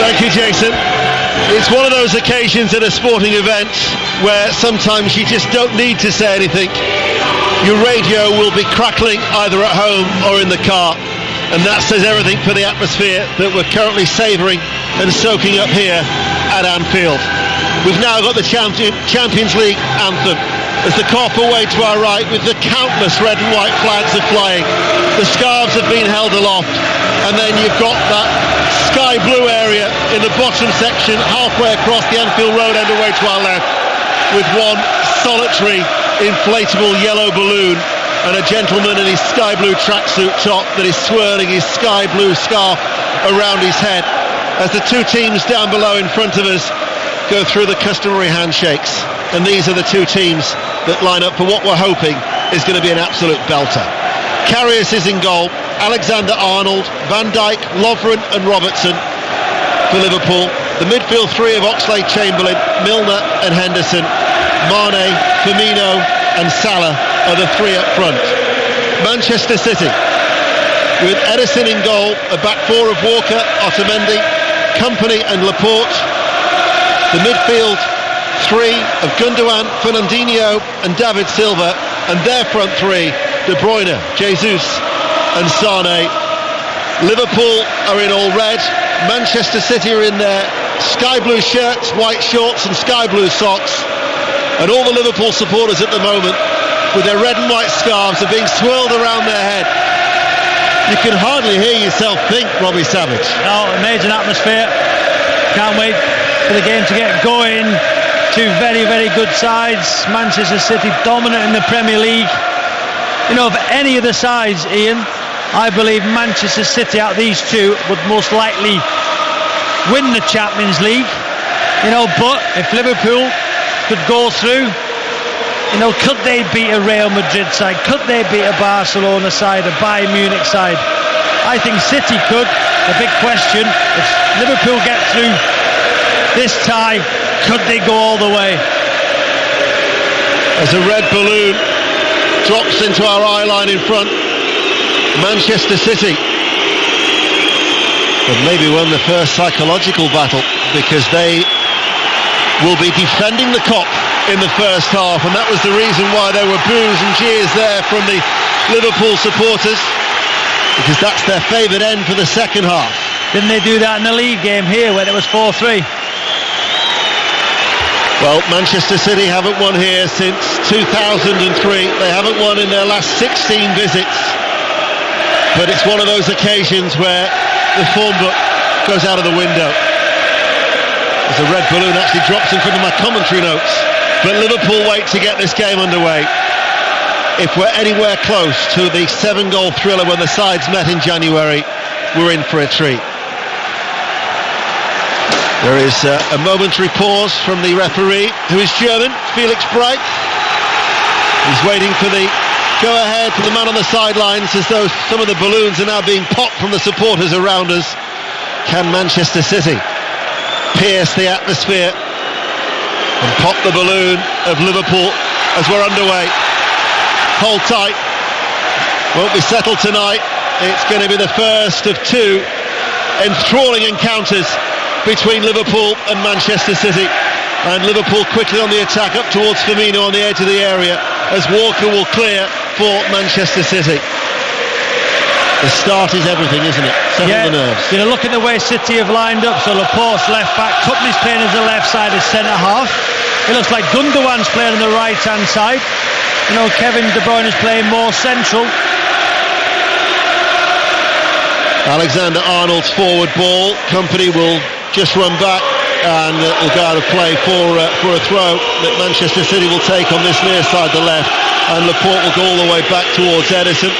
Thank you, Jason. It's one of those occasions at a sporting event where sometimes you just don't need to say anything. Your radio will be crackling either at home or in the car, and that says everything for the atmosphere that we're currently savouring and soaking up here at Anfield. We've now got the Champions League anthem as the Kop away to our right with the countless red and white flags are flying. The scarves have been held aloft, and then you've got that sky blue area in the bottom section halfway across the Anfield Road end away to our left, with one solitary inflatable yellow balloon and a gentleman in his sky blue tracksuit top that is swirling his sky blue scarf around his head as the two teams down below in front of us go through the customary handshakes. And these are the two teams that line up for what we're hoping is going to be an absolute belter. Karius is in goal, Alexander-Arnold, Van Dijk, Lovren and Robertson for Liverpool. The midfield three of Oxlade-Chamberlain, Milner and Henderson. Mane, Firmino and Salah are the three up front. Manchester City with Ederson in goal, a back four of Walker, Otamendi, Kompany and Laporte. The midfield three of Gundogan, Fernandinho and David Silva, and their front three, De Bruyne, Jesus and Sane. Liverpool are in all red, Manchester City are in their sky blue shirts, white shorts and sky blue socks, and all the Liverpool supporters at the moment with their red and white scarves are being swirled around their head. You can hardly hear yourself think, Robbie Savage. Oh, amazing atmosphere. Can't wait for the game to get going. Two very, very good sides. Manchester City dominant in the Premier League. You know, of any of the sides, Ian, I believe Manchester City out of these two would most likely win the Champions League. You know, but if Liverpool could go through, you know, could they beat a Real Madrid side? Could they beat a Barcelona side, a Bayern Munich side? I think City could. The big question, if Liverpool get through this tie, could they go all the way? As a red balloon drops into our eye line in front, Manchester City have maybe won the first psychological battle, because they will be defending the Kop in the first half, and that was the reason why there were boos and jeers there from the Liverpool supporters, because that's their favourite end for the second half. Didn't they do that in the league game here when it was 4-3? Well, Manchester City haven't won here since 2003. They haven't won in their last 16 visits. But it's one of those occasions where the form book goes out of the window. As a red balloon actually drops in front of my commentary notes. But Liverpool wait to get this game underway. If we're anywhere close to the 7-goal thriller when the sides met in January, we're in for a treat. There is a momentary pause from the referee, who is German, Felix Breich. He's waiting for the go-ahead from the man on the sidelines, as though some of the balloons are now being popped from the supporters around us. Can Manchester City pierce the atmosphere and pop the balloon of Liverpool as we're underway? Hold tight. Won't be settled tonight. It's going to be the first of two enthralling encounters between Liverpool and Manchester City, and Liverpool quickly on the attack up towards Firmino on the edge of the area as Walker will clear for Manchester City. The start is everything, isn't it? Settle the nerves. You know, look at the way City have lined up. So Laporte's left back, Kompany's playing as the left side as centre half. It looks like Gundogan's playing on the right hand side. You know, Kevin De Bruyne is playing more central. Alexander-Arnold's forward ball. Kompany will just run back, and will go out of play for a throw that Manchester City will take on this near side, the left, and Laporte will go all the way back towards Ederson,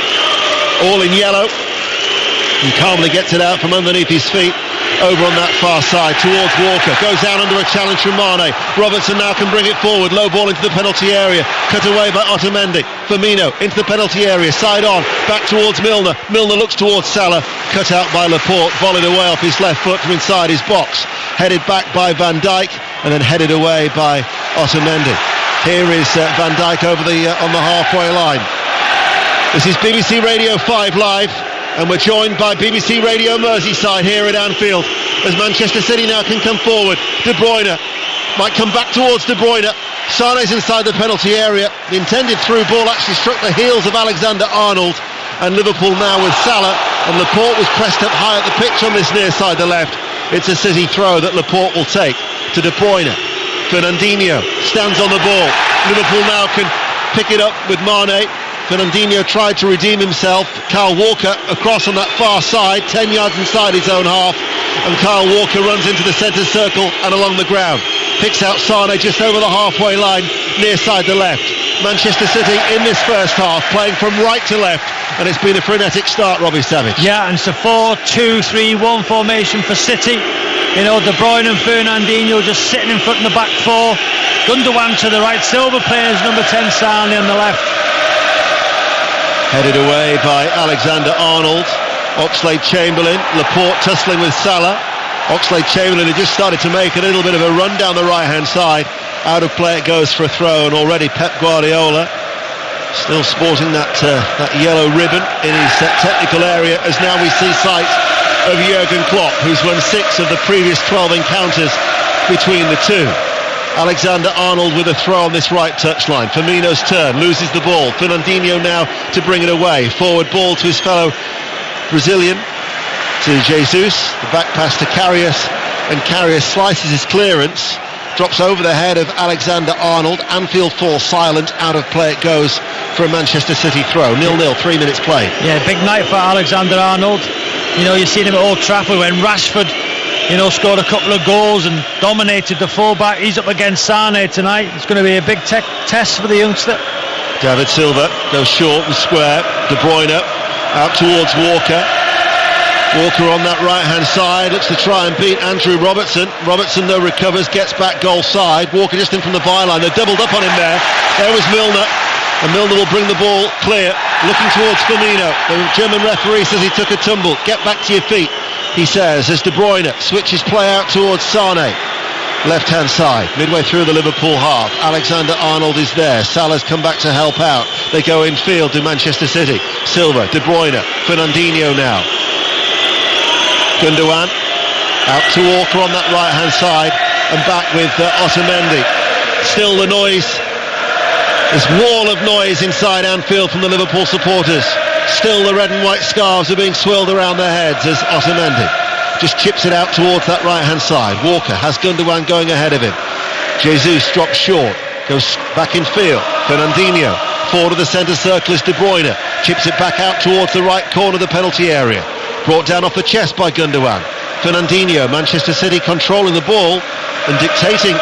all in yellow. He calmly gets it out from underneath his feet over on that far side towards Walker, goes down under a challenge from Mane. Robertson now can bring it forward, low ball into the penalty area, cut away by Otamendi. Firmino into the penalty area, side on, back towards Milner. Milner looks towards Salah, cut out by Laporte, volleyed away off his left foot from inside his box, headed back by Van Dijk, and then headed away by Otamendi. Here is Van Dijk over on the halfway line. This is BBC Radio 5 Live, and we're joined by BBC Radio Merseyside here at Anfield. as Manchester City now can come forward. De Bruyne might come back towards De Bruyne. Sané's inside the penalty area. The intended through ball actually struck the heels of Alexander-Arnold, and Liverpool now with Salah, and Laporte was pressed up high at the pitch on this near side, the left. It's a City throw that Laporte will take to De Bruyne. Fernandinho stands on the ball. Liverpool now can pick it up with Mane. Fernandinho tried to redeem himself. Kyle Walker across on that far side, 10 yards inside his own half, and Kyle Walker runs into the centre circle and along the ground. Picks out Sané just over the halfway line, near side the left. Manchester City in this first half playing from right to left, and it's been a frenetic start, Robbie Savage. Yeah, and it's a 4-2-3-1 formation for City. You know, De Bruyne and Fernandinho just sitting in front of the back four. Gundogan to the right, Silva players number 10 Sané on the left. Headed away by Alexander-Arnold. Oxlade-Chamberlain, Laporte tussling with Salah. Oxlade-Chamberlain had just started to make a little bit of a run down the right-hand side. Out of play it goes for a throw, and already Pep Guardiola still sporting that yellow ribbon in his technical area, as now we see sight of Jurgen Klopp, who's won 6 of the previous 12 encounters between the two. Alexander-Arnold with a throw on this right touchline. Firmino's turn, loses the ball. Fernandinho now to bring it away. Forward ball to his fellow Brazilian, to Jesus. The back pass to Karius, and Karius slices his clearance, drops over the head of Alexander-Arnold. Anfield falls silent. Out of play it goes for a Manchester City throw. 0-0, 3 minutes played. Yeah, big night for Alexander-Arnold. You know, you've seen him at Old Trafford when Rashford, you know, scored a couple of goals and dominated the full-back. He's up against Sané tonight. It's going to be a big test for the youngster. David Silva goes short and square. De Bruyne out towards Walker. Walker on that right-hand side looks to try and beat Andrew Robertson. Robertson, though, recovers, gets back goal side. Walker just in from the byline. They're doubled up on him there. There was Milner. And Milner will bring the ball clear, looking towards Firmino. The German referee says he took a tumble. Get back to your feet, he says, as De Bruyne switches play out towards Sané. Left-hand side, midway through the Liverpool half. Alexander-Arnold is there. Salah's come back to help out. They go in field to Manchester City. Silva, De Bruyne, Fernandinho now. Gundogan out to Walker on that right-hand side, and back with Otamendi. Still the noise. This wall of noise inside Anfield from the Liverpool supporters. Still the red and white scarves are being swirled around their heads as Otamendi just chips it out towards that right-hand side. Walker has Gundogan going ahead of him. Jesus drops short, goes back in field. Fernandinho forward of the centre circle is De Bruyne. Chips it back out towards the right corner of the penalty area. Brought down off the chest by Gundogan. Fernandinho, Manchester City controlling the ball and dictating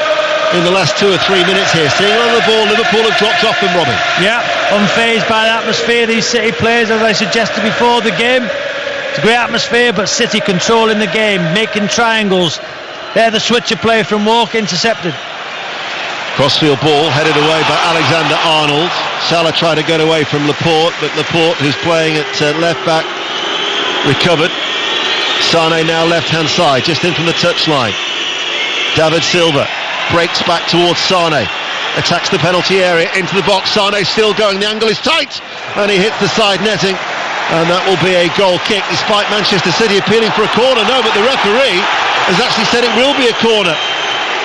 in the last 2 or 3 minutes here. Seeing on the ball, Liverpool have dropped off them, Robin. Yeah, unfazed by the atmosphere, these City players, as I suggested before the game. It's a great atmosphere, but City controlling the game, making triangles. There the switcher play from Walker, intercepted. Crossfield ball headed away by Alexander-Arnold. Salah tried to get away from Laporte, but Laporte, who's playing at left back, recovered. Sané now left-hand side, just in from the touchline. David Silva breaks back towards Sané, attacks the penalty area, into the box. Sané still going, the angle is tight, and he hits the side netting, and that will be a goal kick, despite Manchester City appealing for a corner. No, but the referee has actually said it will be a corner,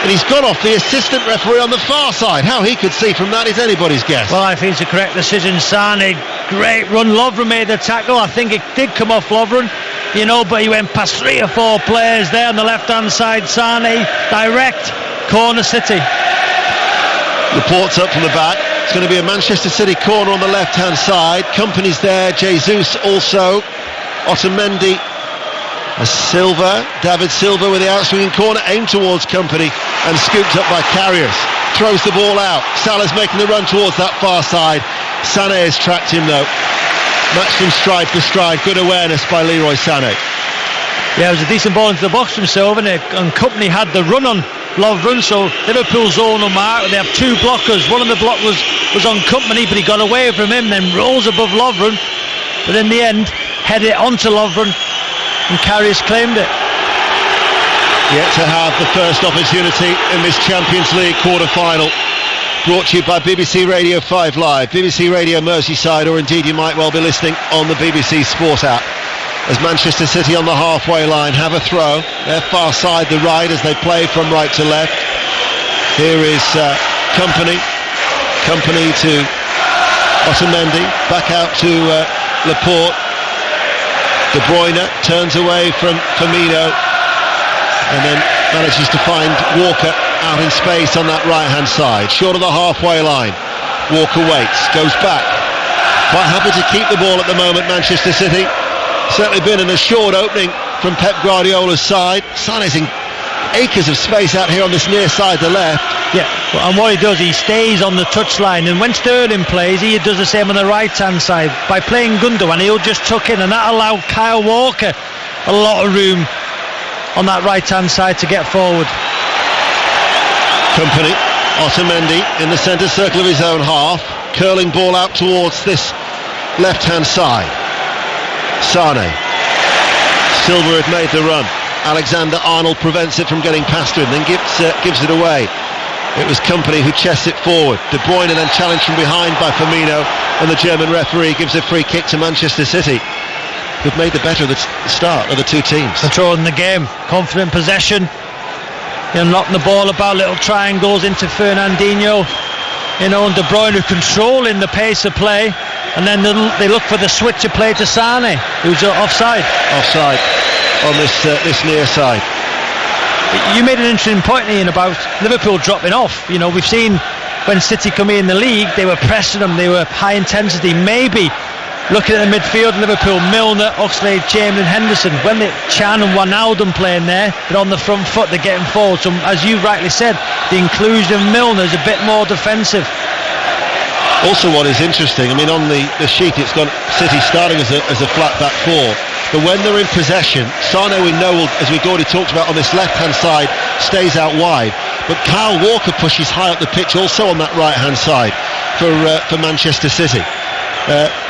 and he's gone off the assistant referee on the far side. How he could see from that is anybody's guess. Well, I think it's a correct decision. Sané, great run. Lovren made the tackle. I think it did come off Lovren, you know, but he went past 3 or 4 players there on the left-hand side. Sané, direct corner City. Laporte's up from the back. It's going to be a Manchester City corner on the left-hand side. Company's there. Jesus also. Otamendi. Silva. David Silva with the outswinging corner aimed towards Company and scooped up by Karius. Throws the ball out. Salah's making the run towards that far side. Sané has tracked him though. Matched him stride for stride. Good awareness by Leroy Sané. Yeah, it was a decent ball into the box from Silva, and Company had the run on Lovren, so Liverpool zonal mark. They have 2 blockers. One of the blockers was on Company, but he got away from him, then rolls above Lovren, but in the end headed it onto Lovren, and Karius claimed it. Yet to have the first opportunity in this Champions League quarter-final. Brought to you by BBC Radio 5 Live, BBC Radio Merseyside, or indeed you might well be listening on the BBC Sport app. as Manchester City on the halfway line have a throw. They're far side the right as they play from right to left. Here is Company to Otamendi, back out to Laporte. De Bruyne turns away from Firmino and then manages to find Walker out in space on that right hand side, short of the halfway line. Walker waits, goes back, quite happy to keep the ball at the moment, Manchester City. Certainly been an assured opening from Pep Guardiola's side. Sané's in acres of space out here on this near side, the left. Yeah, and what he does, he stays on the touchline, and when Sterling plays, he does the same on the right hand side. By playing Gundogan, he'll just tuck in, and that allowed Kyle Walker a lot of room on that right hand side to get forward. Company, Otamendi in the centre circle of his own half, curling ball out towards this left hand side. Sané, Silva had made the run, Alexander-Arnold prevents it from getting past him, then gives it away. It was Company who chests it forward. De Bruyne then challenged from behind by Firmino, and the German referee gives a free kick to Manchester City, who've made the better of the start of the two teams. Controlling the game, confident possession, knocking the ball about, little triangles into Fernandinho, and De Bruyne controlling the pace of play, and then they look for the switch of play to Sané, who's offside on this near side. You made an interesting point, Ian, about Liverpool dropping off. We've seen when City come in the league, they were pressing them, they were high intensity. Maybe looking at the midfield, Liverpool, Milner, Oxlade-Chamberlain, Henderson, when Chan and Wijnaldum playing there, they're on the front foot, they're getting forward. So as you rightly said, the inclusion of Milner is a bit more defensive. Also, what is interesting, on the sheet it's got City starting as a flat back four, but when they're in possession, Sané, we know, as we've already talked about, on this left hand side stays out wide, but Kyle Walker pushes high up the pitch also on that right hand side for Manchester City.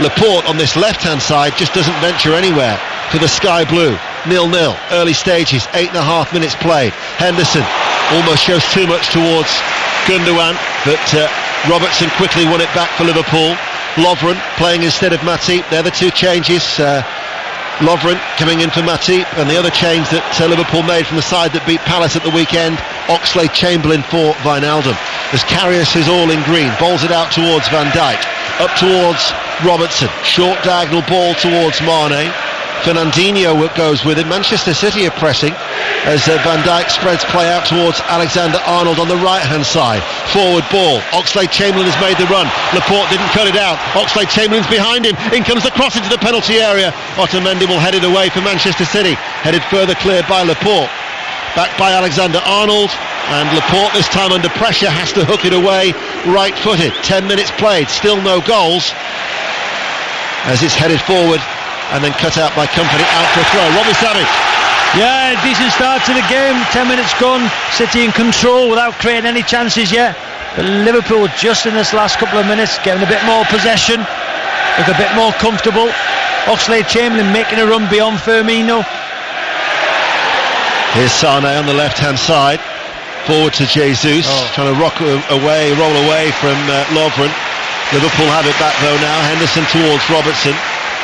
Laporte on this left hand side just doesn't venture anywhere for the sky blue. 0-0, early stages, 8.5 minutes played. Henderson almost shows too much towards Gundogan, but Robertson quickly won it back for Liverpool. Lovren playing instead of Matip. They're the two changes. Lovren coming in for Matip, and the other change that Liverpool made from the side that beat Palace at the weekend, Oxlade-Chamberlain for Wijnaldum. As Karius is all in green, bowls it out towards Van Dijk, up towards Robertson, short diagonal ball towards Mane. Fernandinho goes with it. Manchester City are pressing as Van Dijk spreads play out towards Alexander-Arnold on the right hand side. Forward ball, Oxlade-Chamberlain has made the run, Laporte didn't cut it out, Oxlade-Chamberlain's behind him, in comes the cross into the penalty area. Otamendi will head it away for Manchester City, headed further cleared by Laporte, back by Alexander-Arnold, and Laporte this time under pressure has to hook it away right footed. 10 minutes played, still no goals as it's headed forward and then cut out by Company, out for a throw. Robbie Savage. Yeah, decent start to the game, 10 minutes gone, City in control without creating any chances yet, but Liverpool just in this last couple of minutes getting a bit more possession, look a bit more comfortable. Oxlade-Chamberlain making a run beyond Firmino. Here's Sané on the left hand side, forward to Jesus, trying to roll away from Lovren. Liverpool have it back though now. Henderson towards Robertson.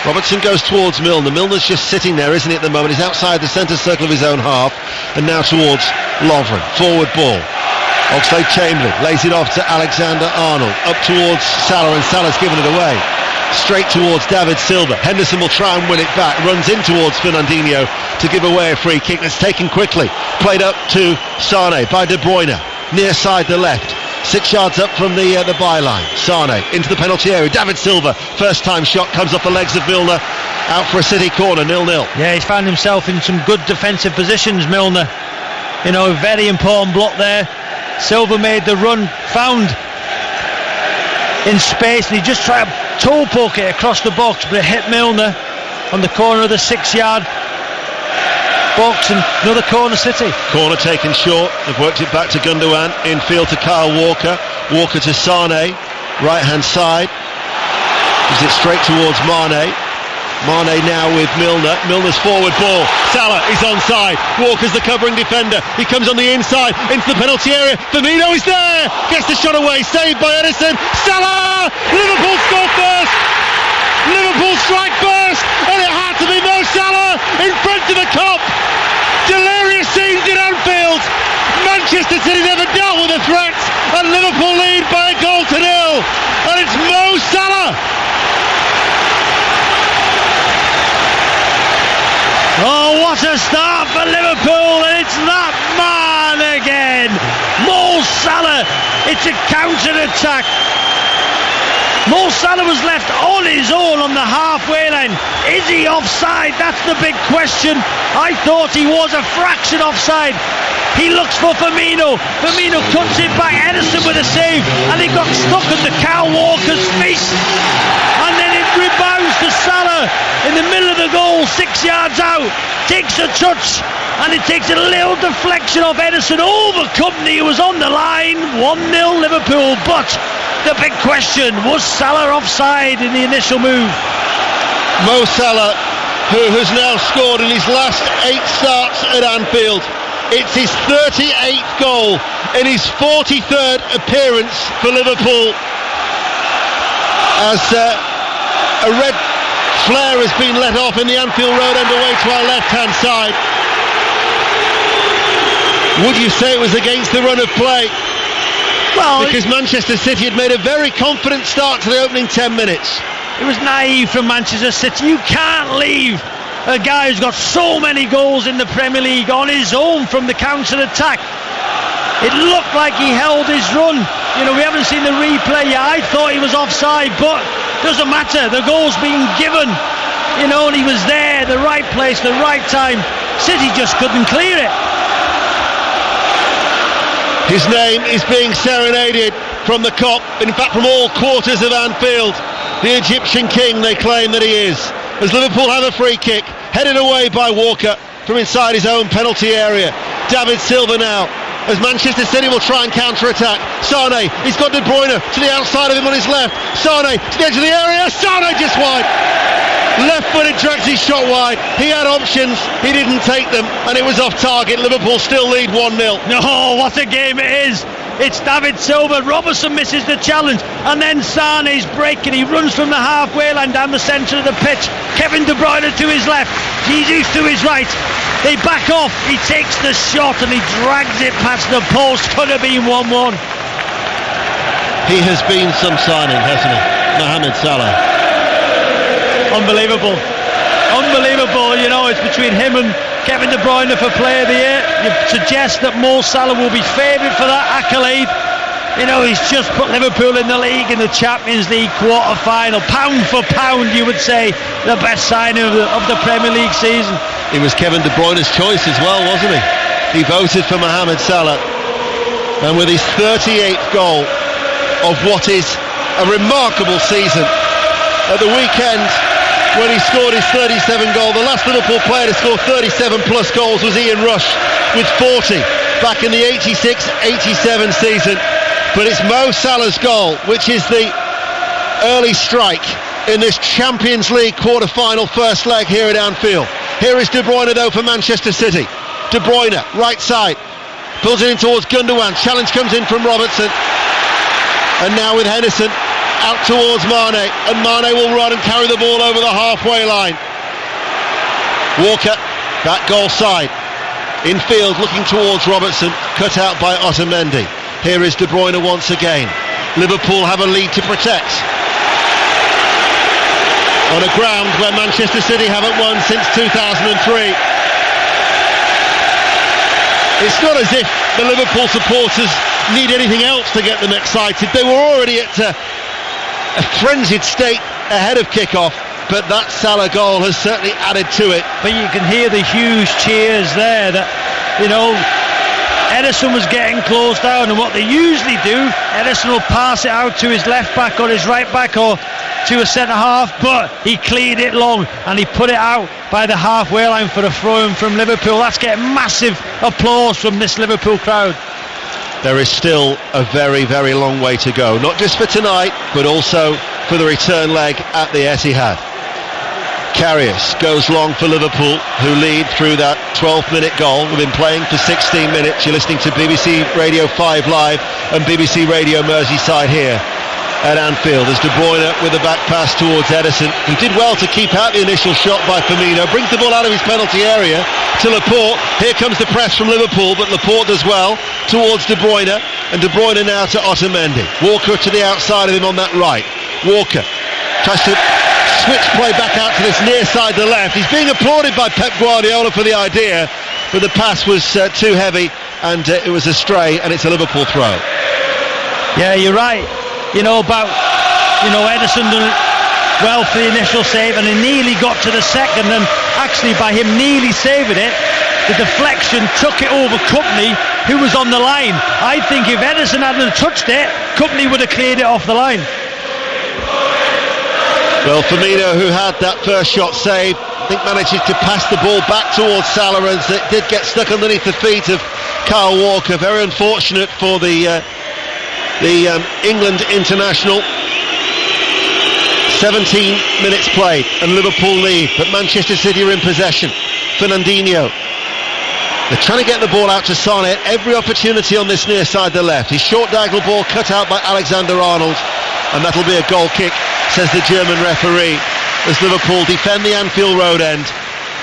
Robertson goes towards Milner. Milner's just sitting there, isn't he, at the moment? He's outside the centre circle of his own half, and now towards Lovren. Forward ball. Oxlade-Chamberlain lays it off to Alexander-Arnold, up towards Salah, and Salah's given it away. Straight towards David Silva. Henderson will try and win it back, runs in towards Fernandinho to give away a free kick that's taken quickly. Played up to Sané by De Bruyne, near side the left. 6 yards up from the byline. Sané into the penalty area. David Silva, first time shot, comes off the legs of Milner, out for a City corner. 0-0. Yeah, he's found himself in some good defensive positions, Milner. A very important block there. Silva made the run, found in space, and he just tried to toe poke it across the box, but it hit Milner on the corner of the 6 yard box, and another corner City. Corner taken short. They've worked it back to Gundogan, infield to Kyle Walker. Walker to Sané, right hand side, gives it straight towards Mane. Mane now with Milner. Milner's forward ball. Salah is onside. Walker's the covering defender. He comes on the inside into the penalty area. Firmino is there. Gets the shot away. Saved by Edison. Salah! Liverpool score first. Liverpool strike first, and it had to be there. Mo Salah in front of the Kop. Delirious scenes in Anfield. Manchester City never dealt with a threat, and Liverpool lead by a goal to nil. And it's Mo Salah. Oh, what a start for Liverpool, and it's that man again, Mo Salah. It's a counter-attack. Mo Salah was left on his own on the halfway line. Is he offside? That's the big question. I thought he was a fraction offside. He looks for Firmino. Firmino cuts it back. Ederson with a save, and he got stuck at the Kyle Walker's feet. And then it rebounds to Salah in the middle of the goal, 6 yards out. Takes a touch, and it takes a little deflection off Ederson over Company, who was on the line. 1-0 Liverpool. But the big question, was Salah offside in the initial move? Mo Salah, who has now scored in his last 8 starts at Anfield. It's his 38th goal in his 43rd appearance for Liverpool. As a red flare has been let off in the Anfield Road end away to our left-hand side. Would you say it was against the run of play? Well, because Manchester City had made a very confident start to the opening 10 minutes. It was naive from Manchester City. You can't leave a guy who's got so many goals in the Premier League on his own from the counter-attack. It looked like he held his run. You know, we haven't seen the replay yet. I thought he was offside, but doesn't matter. The goal's been given. You know, and he was there, the right place, the right time. City just couldn't clear it. His name is being serenaded from the Kop, in fact from all quarters of Anfield. The Egyptian king, they claim that he is. As Liverpool have a free kick, headed away by Walker from inside his own penalty area. David Silva now, as Manchester City will try and counter-attack. Sane, he's got De Bruyne to the outside of him on his left. Sane to the edge of the area. Sane just wide. Left-footed, drags his shot wide. He had options, he didn't take them, and it was off target. Liverpool still lead 1-0. No, what a game it is. It's David Silva. Robertson misses the challenge, and then Sane's breaking. He runs from the halfway line down the centre of the pitch. Kevin De Bruyne to his left, Jesus to his right. They back off. He takes the shot and he drags it past the post. Could have been 1-1. He has been some signing, hasn't he? Mohamed Salah. Unbelievable. You know, it's between him and Kevin De Bruyne for Player of the Year. You suggest that Mo Salah will be favoured for that accolade. You know, he's just put Liverpool in the league, in the Champions League quarter-final. Pound for pound, you would say, the best signing of the Premier League season. It was Kevin De Bruyne's choice as well, wasn't he? He voted for Mohamed Salah. And with his 38th goal of what is a remarkable season, at the weekend, when he scored his 37 goal, the last Liverpool player to score 37 plus goals was Ian Rush with 40 back in the 86-87 season. But it's Mo Salah's goal which is the early strike in this Champions League quarter-final first leg here at Anfield. Here is De Bruyne though for Manchester City. De Bruyne, right side, pulls it in towards Gundogan. Challenge comes in from Robertson, and now with Henderson out towards Mane, and Mane will run and carry the ball over the halfway line. Walker, back goal side, in field looking towards Robertson, cut out by Otamendi. Here is De Bruyne once again. Liverpool have a lead to protect on a ground where Manchester City haven't won since 2003. It's not as if the Liverpool supporters need anything else to get them excited. They were already at a frenzied state ahead of kick-off, but that Salah goal has certainly added to it. But you can hear the huge cheers there that, you know, Ederson was getting closed down, and what they usually do, Ederson will pass it out to his left back or his right back or to a centre half, but he cleared it long and he put it out by the halfway line for a throw-in from Liverpool. That's getting massive applause from this Liverpool crowd. There is still a very, very long way to go, not just for tonight, but also for the return leg at the Etihad. Karius goes long for Liverpool, who lead through that 12-minute goal. We've been playing for 16 minutes. You're listening to BBC Radio 5 Live and BBC Radio Merseyside here at Anfield as De Bruyne with the back pass towards Ederson, who did well to keep out the initial shot by Firmino, brings the ball out of his penalty area to Laporte. Here comes the press from Liverpool, but Laporte does well towards De Bruyne, and De Bruyne now to Otamendi. Walker to the outside of him on that right. Walker tries to switch play back out to this near side to the left. He's being applauded by Pep Guardiola for the idea, but the pass was too heavy and it was a stray, and it's a Liverpool throw. Yeah, you're right. Ederson done well for the initial save, and he nearly got to the second, and actually by him nearly saving it, the deflection took it over Kompany, who was on the line. I think if Ederson hadn't touched it, Kompany would have cleared it off the line. Well, Firmino, who had that first shot saved, I think manages to pass the ball back towards Salah, and it did get stuck underneath the feet of Kyle Walker. Very unfortunate for the England international. 17 minutes played and Liverpool lead, but Manchester City are in possession. Fernandinho, they're trying to get the ball out to Sané at every opportunity on this near side to the left. His short diagonal ball cut out by Alexander-Arnold, and that'll be a goal kick, says the German referee, as Liverpool defend the Anfield Road end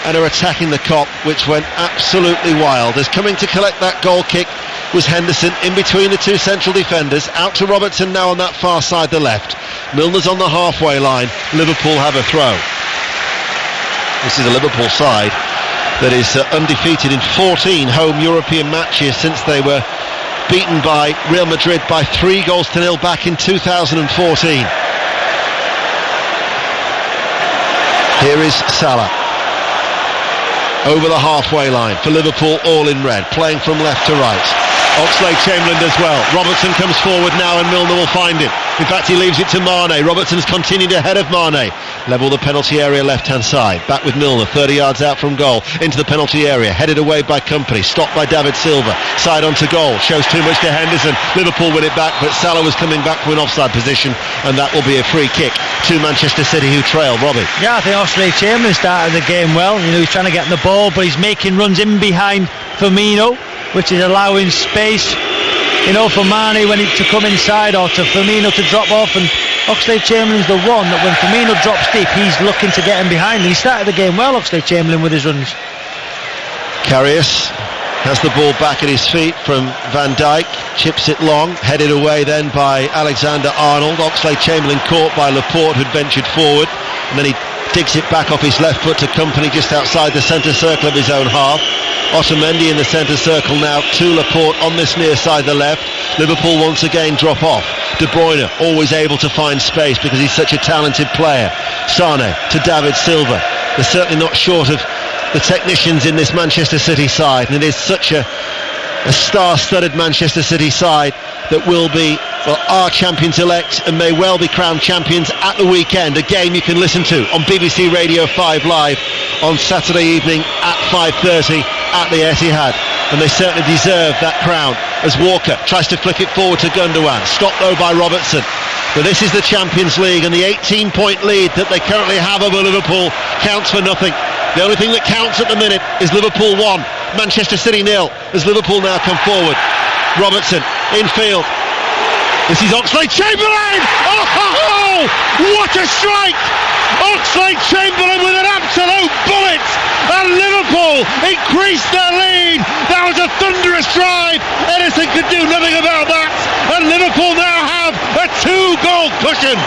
and are attacking the Kop, which went absolutely wild. As coming to collect that goal kick was Henderson, in between the two central defenders. Out to Robertson now on that far side to the left. Milner's on the halfway line. Liverpool have a throw. This is a Liverpool side that is undefeated in 14 home European matches since they were beaten by Real Madrid by 3-0 back in 2014. Here is Salah over the halfway line for Liverpool, all in red, playing from left to right. Oxlade-Chamberlain does well. Robertson comes forward now and Milner will find him. In fact, he leaves it to Mane. Robertson's continued ahead of Mane. Level the penalty area left-hand side. Back with Milner, 30 yards out from goal. Into the penalty area, headed away by Kompany. Stopped by David Silva. Side onto goal. Shows too much to Henderson. Liverpool win it back, but Salah was coming back from an offside position, and that will be a free kick to Manchester City, who trail. Robbie? Yeah, I think Oxlade-Chamberlain started the game well. He's trying to get the ball, but he's making runs in behind Firmino, which is allowing space, for Mane to come inside, or to Firmino to drop off. And Oxlade-Chamberlain's the one that when Firmino drops deep, he's looking to get him behind. And he started the game well, Oxlade-Chamberlain, with his runs. Karius has the ball back at his feet from Van Dijk, chips it long, headed away then by Alexander-Arnold. Oxlade-Chamberlain caught by Laporte, who'd ventured forward, and then he digs it back off his left foot to Kompany just outside the centre circle of his own half. Otamendi in the centre circle now to Laporte on this near side the left. Liverpool once again drop off. De Bruyne always able to find space because he's such a talented player. Sané to David Silva. They're certainly not short of the technicians in this Manchester City side, and it is such a star-studded Manchester City side that will be, our champions-elect and may well be crowned champions at the weekend. A game you can listen to on BBC Radio 5 Live on Saturday evening at 5:30 at the Etihad, and they certainly deserve that crown as Walker tries to flick it forward to Gundogan, stopped though by Robertson. But this is the Champions League, and the 18-point lead that they currently have over Liverpool counts for nothing. The only thing that counts at the minute is Liverpool 1, Manchester City 0, as Liverpool now come forward. Robertson infield. This is Oxlade-Chamberlain! Oh, what a strike! Oxlade-Chamberlain with an absolute bullet, and Liverpool increased their lead. That was a thunderous drive. Ederson could do nothing about that, and Liverpool now have a 2-goal cushion.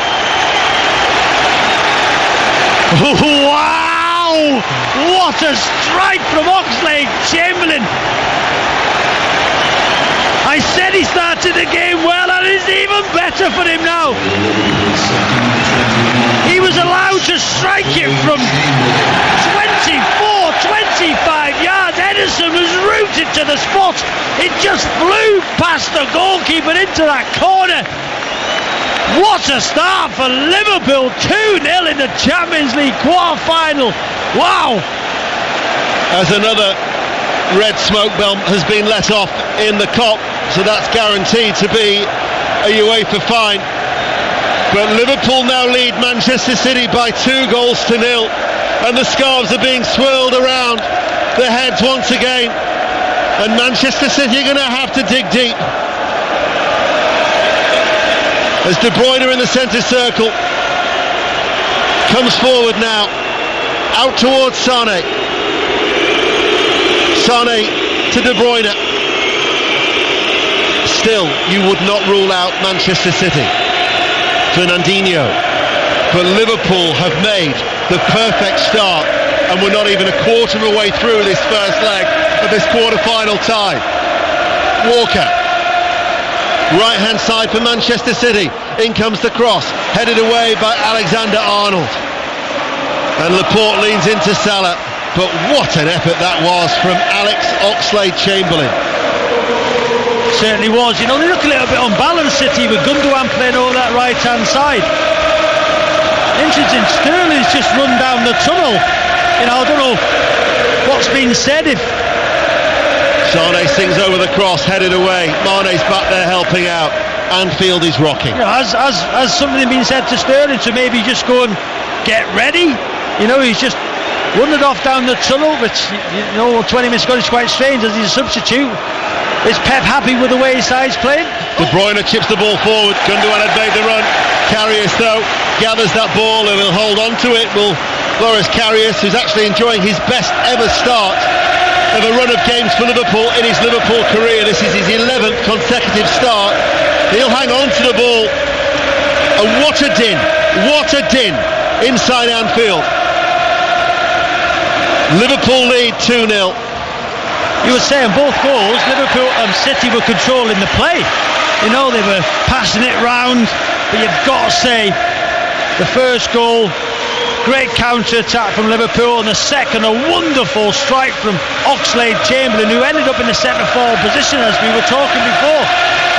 Wow! What a strike from Oxlade-Chamberlain! I said he started the game well, and it's even better for him now. He was allowed to strike it from 25 yards. Ederson was rooted to the spot. It just flew past the goalkeeper into that corner. What a start for Liverpool. 2-0 in the Champions League quarter-final. Wow. As another red smoke bomb has been let off in the Kop, so that's guaranteed to be a UEFA fine. But Liverpool now lead Manchester City by 2-0, and the scarves are being swirled around their heads once again, and Manchester City are going to have to dig deep. As De Bruyne in the centre circle, comes forward now, out towards Sane. Sane to De Bruyne. Still, you would not rule out Manchester City. Fernandinho. But Liverpool have made the perfect start, and we're not even a quarter of a way through this first leg of this quarter-final tie. Walker. Right hand side for Manchester City. In comes the cross, headed away by Alexander-Arnold. And Laporte leans into Salah. But what an effort that was from Alex Oxlade-Chamberlain. Certainly was. You know, they look a little bit unbalanced, City, with Gundogan playing over that right hand side. Interesting, Sterling's just run down the tunnel. You know, I don't know what's been said. If Sane sings over the cross, headed away. Mane's back there helping out. Anfield is rocking. You know, has something been said to Sterling to maybe just go and get ready? You know, he's just wandered off down the tunnel, which, you know, 20 minutes ago is quite strange as he's a substitute. Is Pep happy with the way his side's playing? De Bruyne chips the ball forward. Gundogan had made the run. Karius, though, gathers that ball and will hold on to it. Will Loris Karius, who's actually enjoying his best ever start of a run of games for Liverpool in his Liverpool career. This is his 11th consecutive start. He'll hang on to the ball. And what a din inside Anfield. Liverpool lead 2-0. You were saying both goals, Liverpool and City were controlling the play. You know, they were passing it round, but you've got to say the first goal, great counter-attack from Liverpool, and the second, a wonderful strike from Oxlade-Chamberlain, who ended up in the centre-forward position as we were talking before.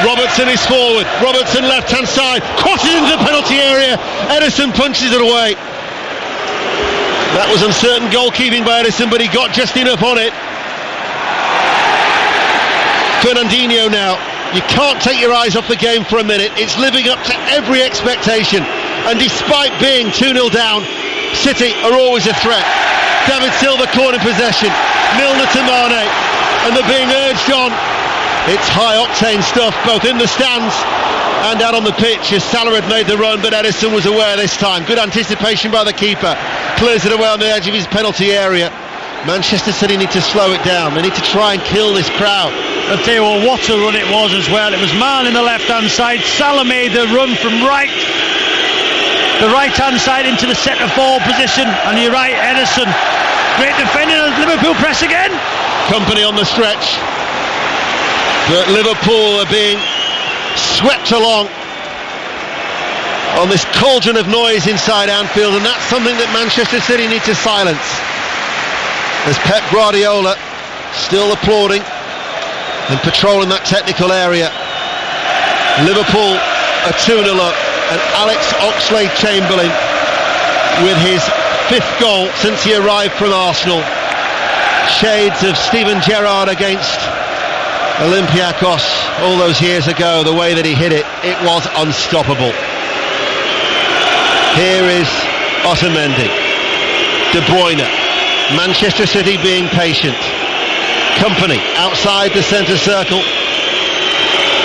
Robertson is forward, Robertson left-hand side, crosses into the penalty area, Ederson punches it away. That was uncertain goalkeeping by Ederson, but he got just enough on it. Fernandinho now. You can't take your eyes off the game for a minute. It's living up to every expectation. And despite being 2-0 down, City are always a threat. David Silva caught in possession. Milner to Mane. And they're being urged on. It's high-octane stuff, both in the stands and out on the pitch, as Salah had made the run, but Ederson was aware this time. Good anticipation by the keeper. Clears it away on the edge of his penalty area. Manchester City need to slow it down. They need to try and kill this crowd. I'll tell you what a run it was as well. It was Mane in the left-hand side. Salah made the run from the right-hand side into the centre-forward position. And you're right, Ederson. Great defending as Liverpool press again. Company on the stretch. But Liverpool are being swept along on this cauldron of noise inside Anfield, and that's something that Manchester City need to silence. As Pep Guardiola still applauding and patrolling that technical area. Liverpool are 2-0 up, and Alex Oxlade-Chamberlain with his 5th goal since he arrived from Arsenal. Shades of Steven Gerrard against Olympiacos all those years ago. The way that he hit it, it was unstoppable. Here is Otamendi, De Bruyne, Manchester City being patient. Company outside the centre circle.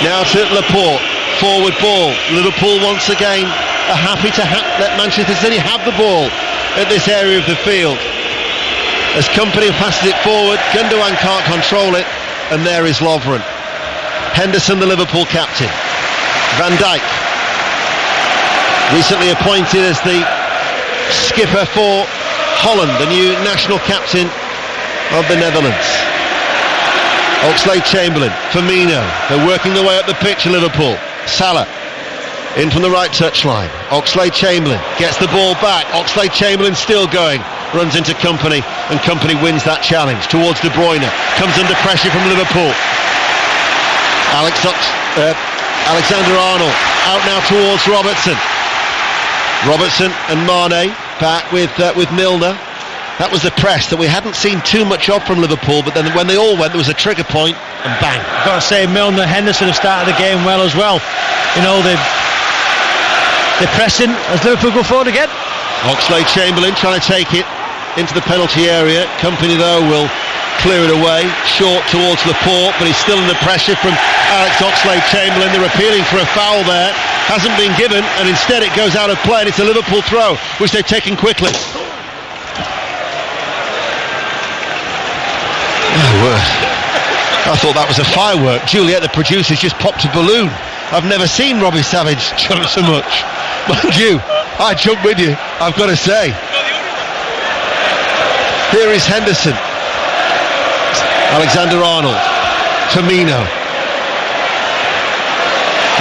Now to Laporte, forward ball. Liverpool once again are happy to let Manchester City have the ball at this area of the field. As Company passes it forward, Gundogan can't control it, and there is Lovren. Henderson, the Liverpool captain. Van Dijk, recently appointed as the skipper for Holland, the new national captain of the Netherlands. Oxlade-Chamberlain, Firmino, they're working their way up the pitch in Liverpool. Salah, in from the right touchline. Oxlade-Chamberlain gets the ball back. Oxlade-Chamberlain still going, runs into Company, and Company wins that challenge towards De Bruyne. Comes under pressure from Liverpool. Alexander-Arnold out now towards Robertson. Robertson and Mane back with Milner. That was the press that we hadn't seen too much of from Liverpool, but then when they all went, there was a trigger point, and bang. I've got to say, Milner, Henderson have started the game well as well. You know, they're pressing as Liverpool go forward again. Oxlade-Chamberlain trying to take it into the penalty area. Company, though, will clear it away. Short towards Laporte, but he's still under pressure from Alex Oxlade-Chamberlain. They're appealing for a foul there. hasn't been given, and instead it goes out of play, and it's a Liverpool throw, which they've taken quickly. Oh, word. I thought that was a firework. Juliet, the producer's just popped a balloon. I've never seen Robbie Savage jump so much. Mind you, I jump with you, I've got to say. Here is Henderson. Alexander-Arnold. Firmino.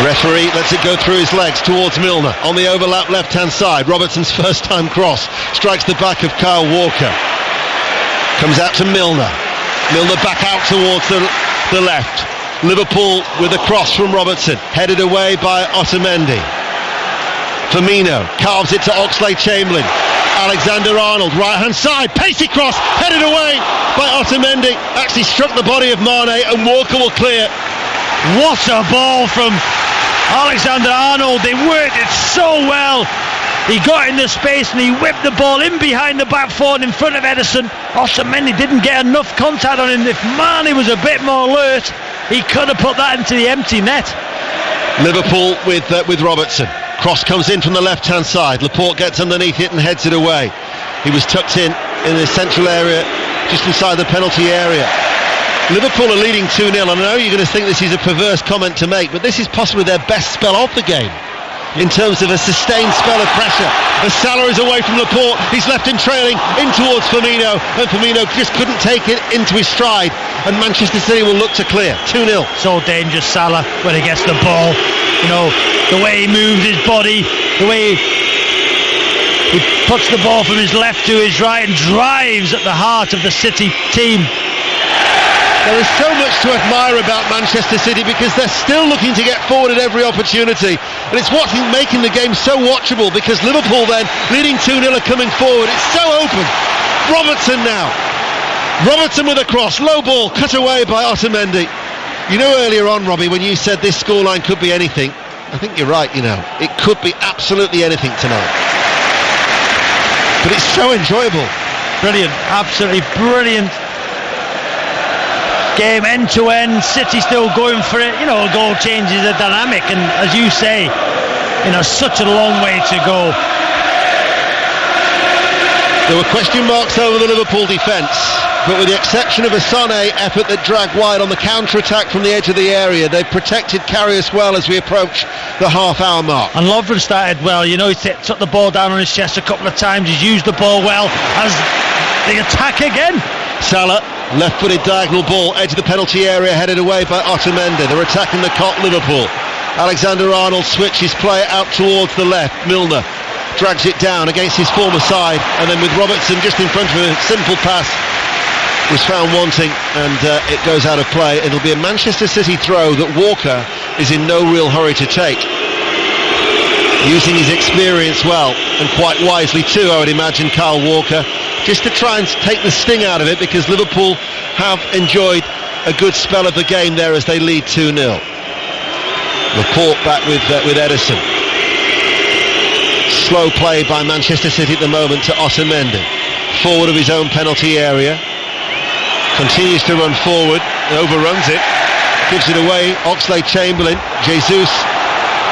Referee lets it go through his legs towards Milner. On the overlap left-hand side, Robertson's first-time cross strikes the back of Kyle Walker. Comes out to Milner. Milner back out towards the left. Liverpool with a cross from Robertson, headed away by Otamendi. Firmino carves it to Oxlade-Chamberlain. Alexander-Arnold, right-hand side, pacey cross, headed away by Otamendi. Actually struck the body of Mane, and Walker will clear. What a ball from Alexander-Arnold. They worked it so well. He got in the space and he whipped the ball in behind the back four and in front of Ederson. Otamendi didn't get enough contact on him. If Mane was a bit more alert, he could have put that into the empty net. Liverpool with Robertson. Cross comes in from the left-hand side. Laporte gets underneath it and heads it away. He was tucked in the central area, just inside the penalty area. Liverpool are leading 2-0, and I know you're going to think this is a perverse comment to make, but this is possibly their best spell of the game in terms of a sustained spell of pressure. As Salah is away from Laporte, he's left him trailing in towards Firmino, and Firmino just couldn't take it into his stride, and Manchester City will look to clear. 2-0. So dangerous, Salah, when he gets the ball. You know, the way he moves his body, the way he puts the ball from his left to his right and drives at the heart of the City team. There is so much to admire about Manchester City because they're still looking to get forward at every opportunity, and it's what's making the game so watchable, because Liverpool then leading 2-0 are coming forward. It's so open. Robertson now. Robertson with a cross, low ball, cut away by Otamendi. You know, earlier on, Robbie, when you said this scoreline could be anything, I think you're right. You know, it could be absolutely anything tonight, but it's so enjoyable. Brilliant, absolutely brilliant game, end to end. City still going for it. You know, a goal changes the dynamic, and as you say, you know, such a long way to go. There were question marks over the Liverpool defence, but with the exception of a Sané effort that dragged wide on the counter-attack from the edge of the area, they've protected Karius well as we approach the half-hour mark. And Lovren started well. You know, he took the ball down on his chest a couple of times. He's used the ball well as the attack again. Salah, left-footed diagonal ball, edge of the penalty area, headed away by Otamendi. They're attacking the Cop, Liverpool. Alexander-Arnold switches play out towards the left. Milner drags it down against his former side, and then with Robertson just in front of him, a simple pass was found wanting, and it goes out of play. It'll be a Manchester City throw that Walker is in no real hurry to take, using his experience well, and quite wisely too, I would imagine, Kyle Walker, just to try and take the sting out of it, because Liverpool have enjoyed a good spell of the game there as they lead 2-0. Laporte back with Ederson. Slow play by Manchester City at the moment to Otamendi, forward of his own penalty area, continues to run forward, overruns it, gives it away. Oxlade-Chamberlain, Jesus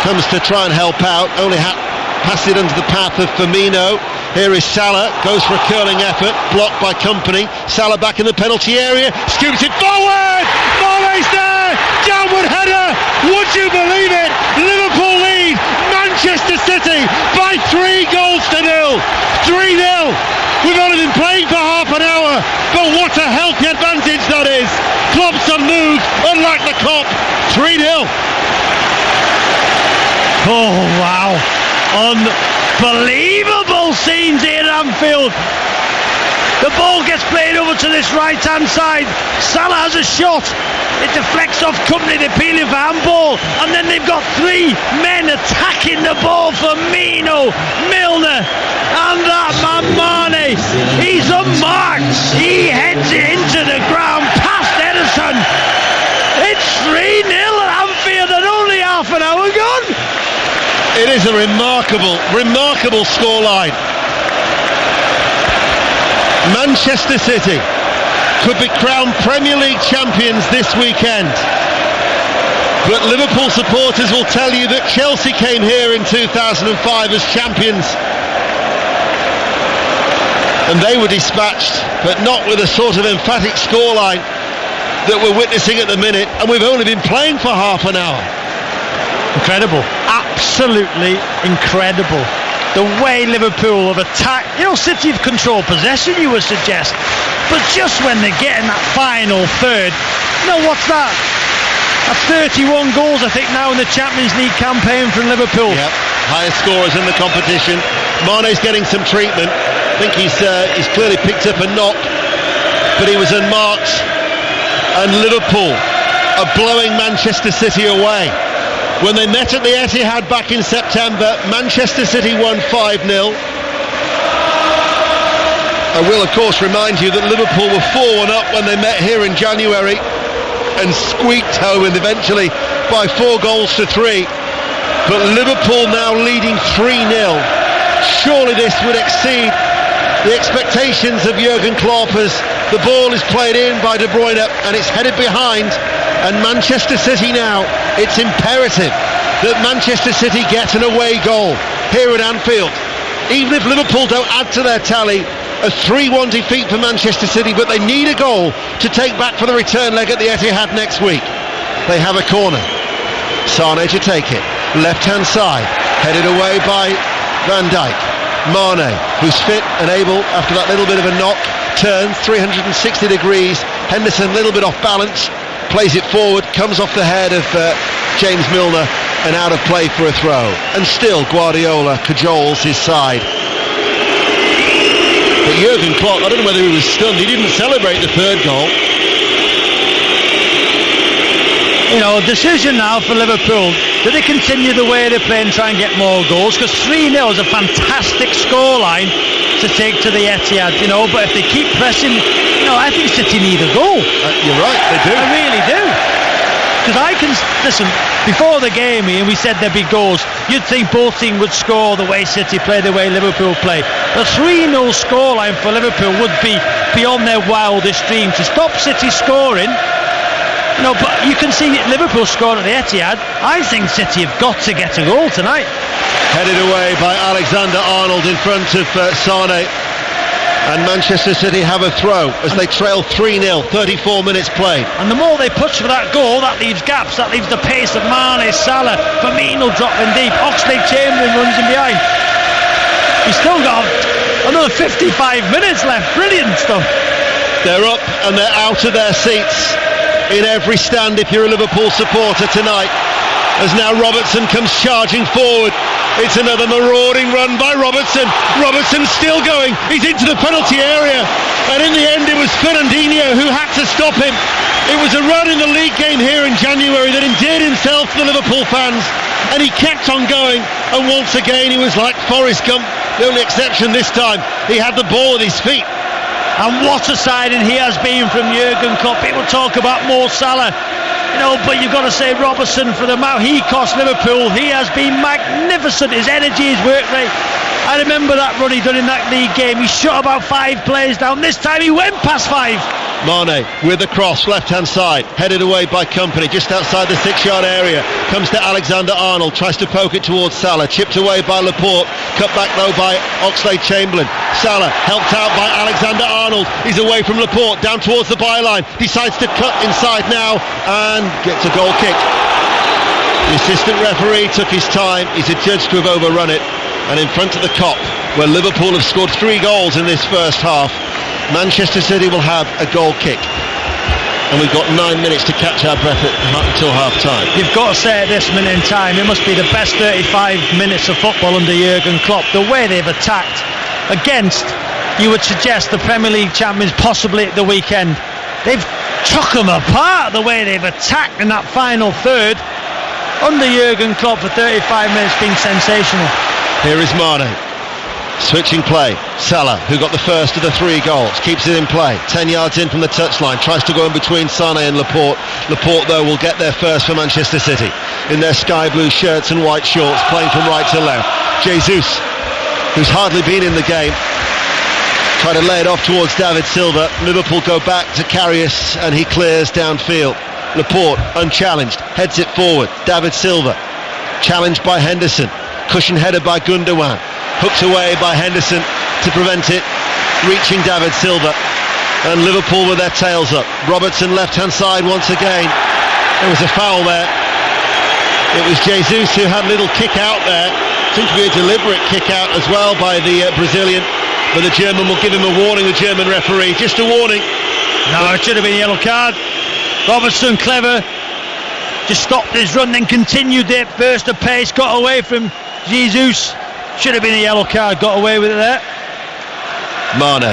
comes to try and help out, only passed it under the path of Firmino. Here is Salah, goes for a curling effort, blocked by Company. Salah back in the penalty area, scoops it forward. Mane's there, downward header. Would you believe it? Liverpool lead Manchester City by 3-0. 3-0. We've only been playing for half an hour, but what a healthy advantage that is. Klopp's unmoved, unlike the Kop. 3-0. Oh wow, unbelievable scenes here at Anfield. The ball gets played over to this right-hand side. Salah has a shot. It deflects off Company, they're appealing for handball. And then they've got three men attacking the ball. Firmino, Milner, and that man Mane. He's unmarked. He heads it into the ground past Ederson. It's 3-0 at Anfield and only half an hour gone. It is a remarkable scoreline. Manchester City could be crowned Premier League champions this weekend. But Liverpool supporters will tell you that Chelsea came here in 2005 as champions, and they were dispatched, but not with a sort of emphatic scoreline that we're witnessing at the minute, and we've only been playing for half an hour. Incredible, absolutely incredible. The way Liverpool have attacked, City have controlled possession, you would suggest, but just when they get in that final third, what's that? That's 31 goals, I think, now in the Champions League campaign from Liverpool. Yep, highest scorers in the competition. Mane's getting some treatment. I think he's clearly picked up a knock, but he was unmarked. And Liverpool are blowing Manchester City away. When they met at the Etihad back in September, Manchester City won 5-0. I will, of course, remind you that Liverpool were 4-1 up when they met here in January and squeaked home and eventually by 4-3. But Liverpool now leading 3-0. Surely this would exceed the expectations of Jurgen Klopp as the ball is played in by De Bruyne and it's headed behind. And Manchester City now, it's imperative that Manchester City get an away goal here at Anfield. Even if Liverpool don't add to their tally, a 3-1 defeat for Manchester City, but they need a goal to take back for the return leg at the Etihad next week. They have a corner. Sane to take it. Left-hand side, headed away by Van Dijk. Mane, who's fit and able after that little bit of a knock, turns 360 degrees. Henderson a little bit off balance, plays it forward, comes off the head of James Milner and out of play for a throw. And still Guardiola cajoles his side. But Jurgen Klopp, I don't know whether he was stunned, he didn't celebrate the third goal. Decision now for Liverpool. Do they continue the way they play and try and get more goals? Because 3-0 is a fantastic scoreline to take to the Etihad, but if they keep pressing, I think City need a goal. You're right, they do. I really do. Because listen, before the game, Ian, we said there'd be goals. You'd think both teams would score the way City play, the way Liverpool play. The 3-0 scoreline for Liverpool would be beyond their wildest dream. To stop City scoring, but you can see Liverpool scored at the Etihad. I think City have got to get a goal tonight. Headed away by Alexander-Arnold in front of Sane. And Manchester City have a throw as they trail 3-0, 34 minutes played. And the more they push for that goal, that leaves gaps, that leaves the pace of Mane, Salah, Firmino dropping deep, Oxlade-Chamberlain runs in behind. He's still got another 55 minutes left. Brilliant stuff. They're up and they're out of their seats in every stand if you're a Liverpool supporter tonight, as now Robertson comes charging forward. It's another marauding run by Robertson. Robertson's still going, he's into the penalty area, and in the end it was Fernandinho who had to stop him. It was a run in the league game here in January that endeared himself to the Liverpool fans, and he kept on going, and once again he was like Forrest Gump. The only exception this time, he had the ball at his feet. And what a signing he has been from Jurgen Klopp. People talk about Mo Salah, but you've got to say Robertson for the amount he cost Liverpool. He has been magnificent. His energy, his work rate. I remember that run he done in that league game. He shot about 5 players down. This time he went past 5. Mane with the cross, left-hand side, headed away by Company, just outside the 6-yard area. Comes to Alexander-Arnold, tries to poke it towards Salah, chipped away by Laporte, cut back though by Oxlade-Chamberlain. Salah helped out by Alexander-Arnold. He's away from Laporte, down towards the byline, decides to cut inside now and gets a goal kick. The assistant referee took his time. He's adjudged to have overrun it, and in front of the Kop, where Liverpool have scored 3 goals in this first half, Manchester City will have a goal kick. And we've got 9 minutes to catch our breath until half time. You've got to say at this minute in time, it must be the best 35 minutes of football under Jurgen Klopp. The way they've attacked against, you would suggest, the Premier League champions possibly at the weekend. They've took them apart, the way they've attacked in that final third. Under Jurgen Klopp for 35 minutes, been sensational. Here is Mane. Switching play, Salah, who got the first of the 3 goals, keeps it in play, 10 yards in from the touchline, tries to go in between Sane and Laporte. Laporte, though, will get there first for Manchester City, in their sky blue shirts and white shorts, playing from right to left. Jesus, who's hardly been in the game, try to lay it off towards David Silva. Liverpool go back to Karius, and he clears downfield. Laporte, unchallenged, heads it forward. David Silva, challenged by Henderson. Cushion header by Gundogan. Hooked away by Henderson to prevent it reaching David Silva. And Liverpool with their tails up. Robertson left-hand side once again. There was a foul there. It was Jesus who had a little kick out there. Seemed to be a deliberate kick out as well by the Brazilian. But the German will give him a warning, the German referee. Just a warning. No, it should have been a yellow card. Robertson, clever, just stopped his run, then continued it, burst of pace, got away from Jesus. Should have been a yellow card, got away with it there. Mane.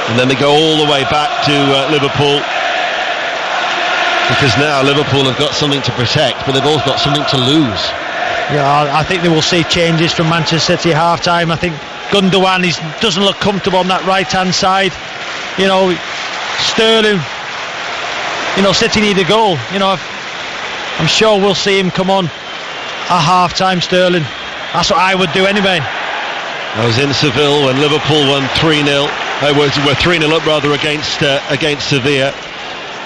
And then they go all the way back to Liverpool, because now Liverpool have got something to protect, but they've also got something to lose. Yeah, I think they will see changes from Manchester City half-time. I think Gundogan doesn't look comfortable on that right-hand side. You know, Sterling, you know, City need a goal. You know, I'm sure we'll see him come on at half-time, Sterling. That's what I would do anyway. I was in Seville when Liverpool won 3-0. Were 3-0 up rather against Sevilla.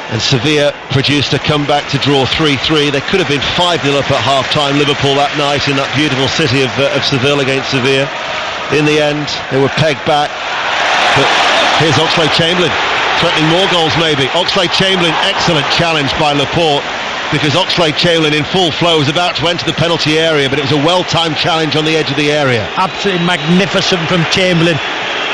And Sevilla produced a comeback to draw 3-3. They could have been 5-0 up at half-time, Liverpool, that night in that beautiful city of Seville against Sevilla. In the end, they were pegged back. But here's Oxlade-Chamberlain, threatening more goals maybe. Oxlade-Chamberlain, excellent challenge by Laporte, because Oxlade-Chamberlain in full flow was about to enter the penalty area, but it was a well-timed challenge on the edge of the area. Absolutely magnificent from Chamberlain.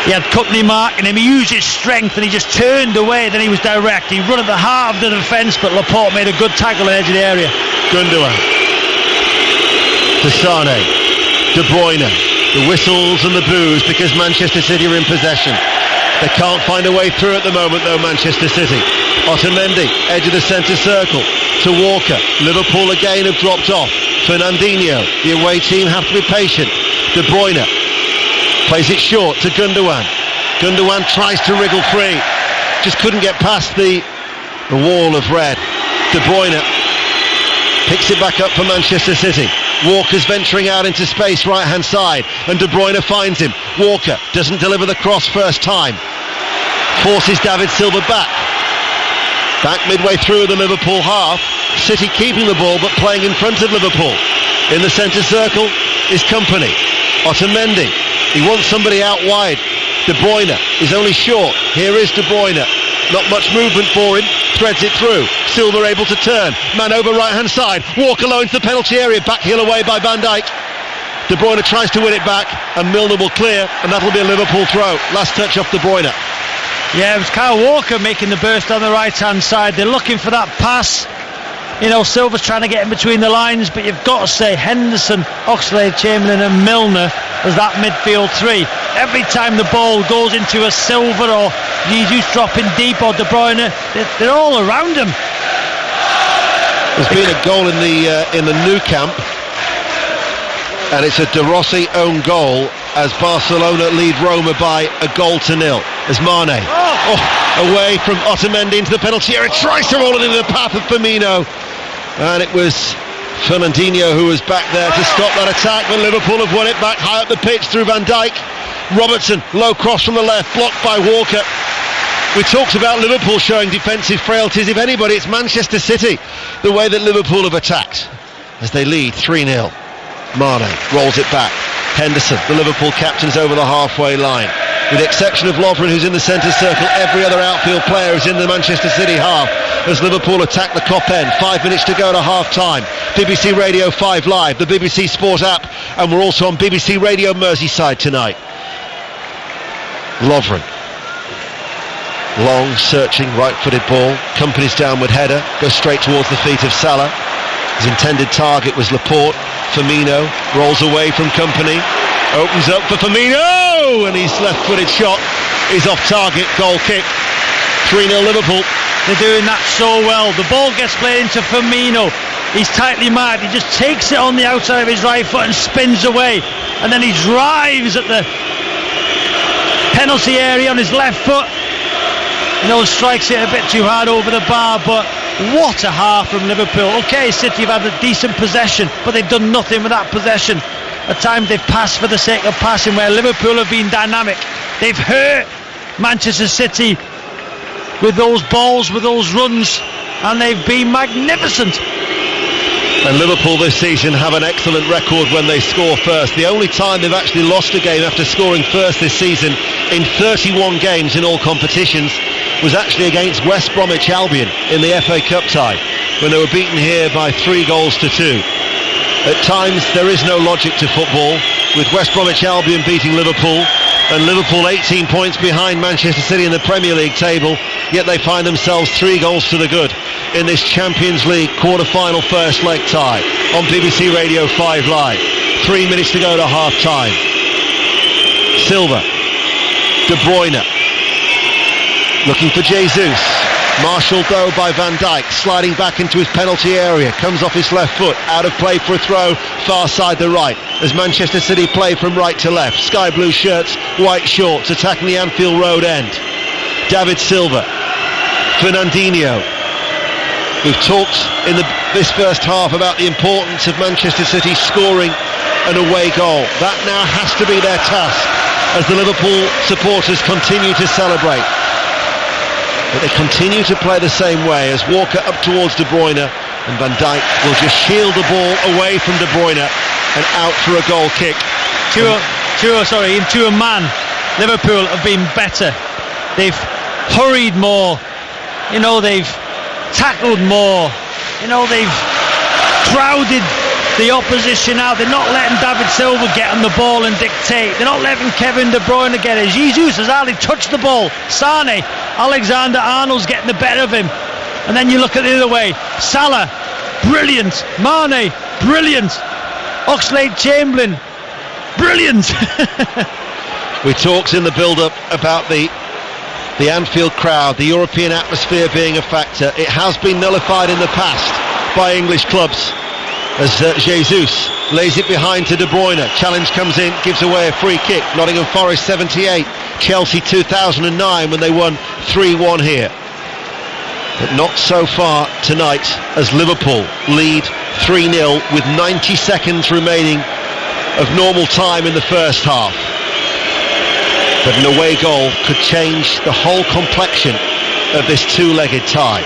He had Company marking him, he used his strength and he just turned away, then he was direct. He run at the heart of the defence, but Laporte made a good tackle on the edge of the area. Gundogan to Sane, De Bruyne, the whistles and the boos because Manchester City are in possession. They can't find a way through at the moment though, Manchester City. Otamendi, edge of the centre circle to Walker. Liverpool again have dropped off. Fernandinho, the away team have to be patient. De Bruyne plays it short to Gundogan. Gundogan tries to wriggle free, just couldn't get past the wall of red. De Bruyne picks it back up for Manchester City. Walker's venturing out into space right hand side and De Bruyne finds him. Walker doesn't deliver the cross first time, forces David Silva back midway through the Liverpool half. City keeping the ball but playing in front of Liverpool. In the centre circle is Company. Otamendi, he wants somebody out wide. De Bruyne is only short. Here is De Bruyne, not much movement for him, threads it through. Silva able to turn, man over right hand side. Walker low into the penalty area, back heel away by Van Dijk. De Bruyne tries to win it back and Milner will clear, and that'll be a Liverpool throw. Last touch off De Bruyne. Yeah, it was Kyle Walker making the burst on the right hand side. They're looking for that pass. You know, Silva's trying to get in between the lines, but you've got to say Henderson, Oxlade-Chamberlain and Milner as that midfield three. Every time the ball goes into a Silva or Jesus dropping deep or De Bruyne, they're all around him. There's been a goal in the Nou Camp, and it's a De Rossi own goal as Barcelona lead Roma by 1-0. As Mane away from Otamendi into the penalty area, tries to roll it into the path of Firmino, and it was Fernandinho who was back there to stop that attack, but Liverpool have won it back high up the pitch through Van Dijk. Robertson, low cross from the left, blocked by Walker. We talked about Liverpool showing defensive frailties. If anybody, it's Manchester City, the way that Liverpool have attacked as they lead 3-0. Mane rolls it back. Henderson, the Liverpool captain's over the halfway line. With the exception of Lovren, who's in the centre circle, every other outfield player is in the Manchester City half as Liverpool attack the Kop end. 5 minutes to go to half-time. BBC Radio 5 Live, the BBC Sport app, and we're also on BBC Radio Merseyside tonight. Lovren. Long, searching, right-footed ball. Company's downward header. Goes straight towards the feet of Salah. His intended target was Laporte. Firmino rolls away from Company. Opens up for Firmino! And his left-footed shot is off target. Goal kick. 3-0 Liverpool. They're doing that so well. The ball gets played into Firmino. He's tightly marked. He just takes it on the outside of his right foot and spins away. And then he drives at the penalty area on his left foot. You know, strikes it a bit too hard over the bar, but what a half from Liverpool. Okay, City have had a decent possession, but they've done nothing with that possession. At times they've passed for the sake of passing, where Liverpool have been dynamic. They've hurt Manchester City with those balls, with those runs, and they've been magnificent. And Liverpool this season have an excellent record when they score first. The only time they've actually lost a game after scoring first this season in 31 games in all competitions was actually against West Bromwich Albion in the FA Cup tie, when they were beaten here by 3-2. At times there is no logic to football, with West Bromwich Albion beating Liverpool and Liverpool 18 points behind Manchester City in the Premier League table, yet they find themselves 3 goals to the good in this Champions League quarter-final first leg tie on BBC Radio 5 Live. 3 minutes to go to half-time. Silva, De Bruyne, looking for Jesus. Marshalled though by Van Dijk, sliding back into his penalty area, comes off his left foot, out of play for a throw, far side the right, as Manchester City play from right to left. Sky blue shirts, white shorts, attacking the Anfield Road end. David Silva, Fernandinho. We've talked in this first half about the importance of Manchester City scoring an away goal. That now has to be their task as the Liverpool supporters continue to celebrate. But they continue to play the same way as Walker up towards De Bruyne, and Van Dijk will just shield the ball away from De Bruyne and out for a goal kick. To a man, Liverpool have been better. They've hurried more, they've tackled more, they've crowded the opposition out. They're not letting David Silva get on the ball and dictate. They're not letting Kevin De Bruyne get it. Jesus has hardly touched the ball. Sane, Alexander-Arnold's getting the better of him. And then you look at the other way. Salah, brilliant. Mane, brilliant. Oxlade-Chamberlain, brilliant. We talked in the build-up about the Anfield crowd, the European atmosphere being a factor. It has been nullified in the past by English clubs, as Jesus lays it behind to De Bruyne. Challenge comes in, gives away a free kick. Nottingham Forest 78, Chelsea 2009 when they won 3-1 here. But not so far tonight, as Liverpool lead 3-0 with 90 seconds remaining of normal time in the first half. But an away goal could change the whole complexion of this two-legged tie.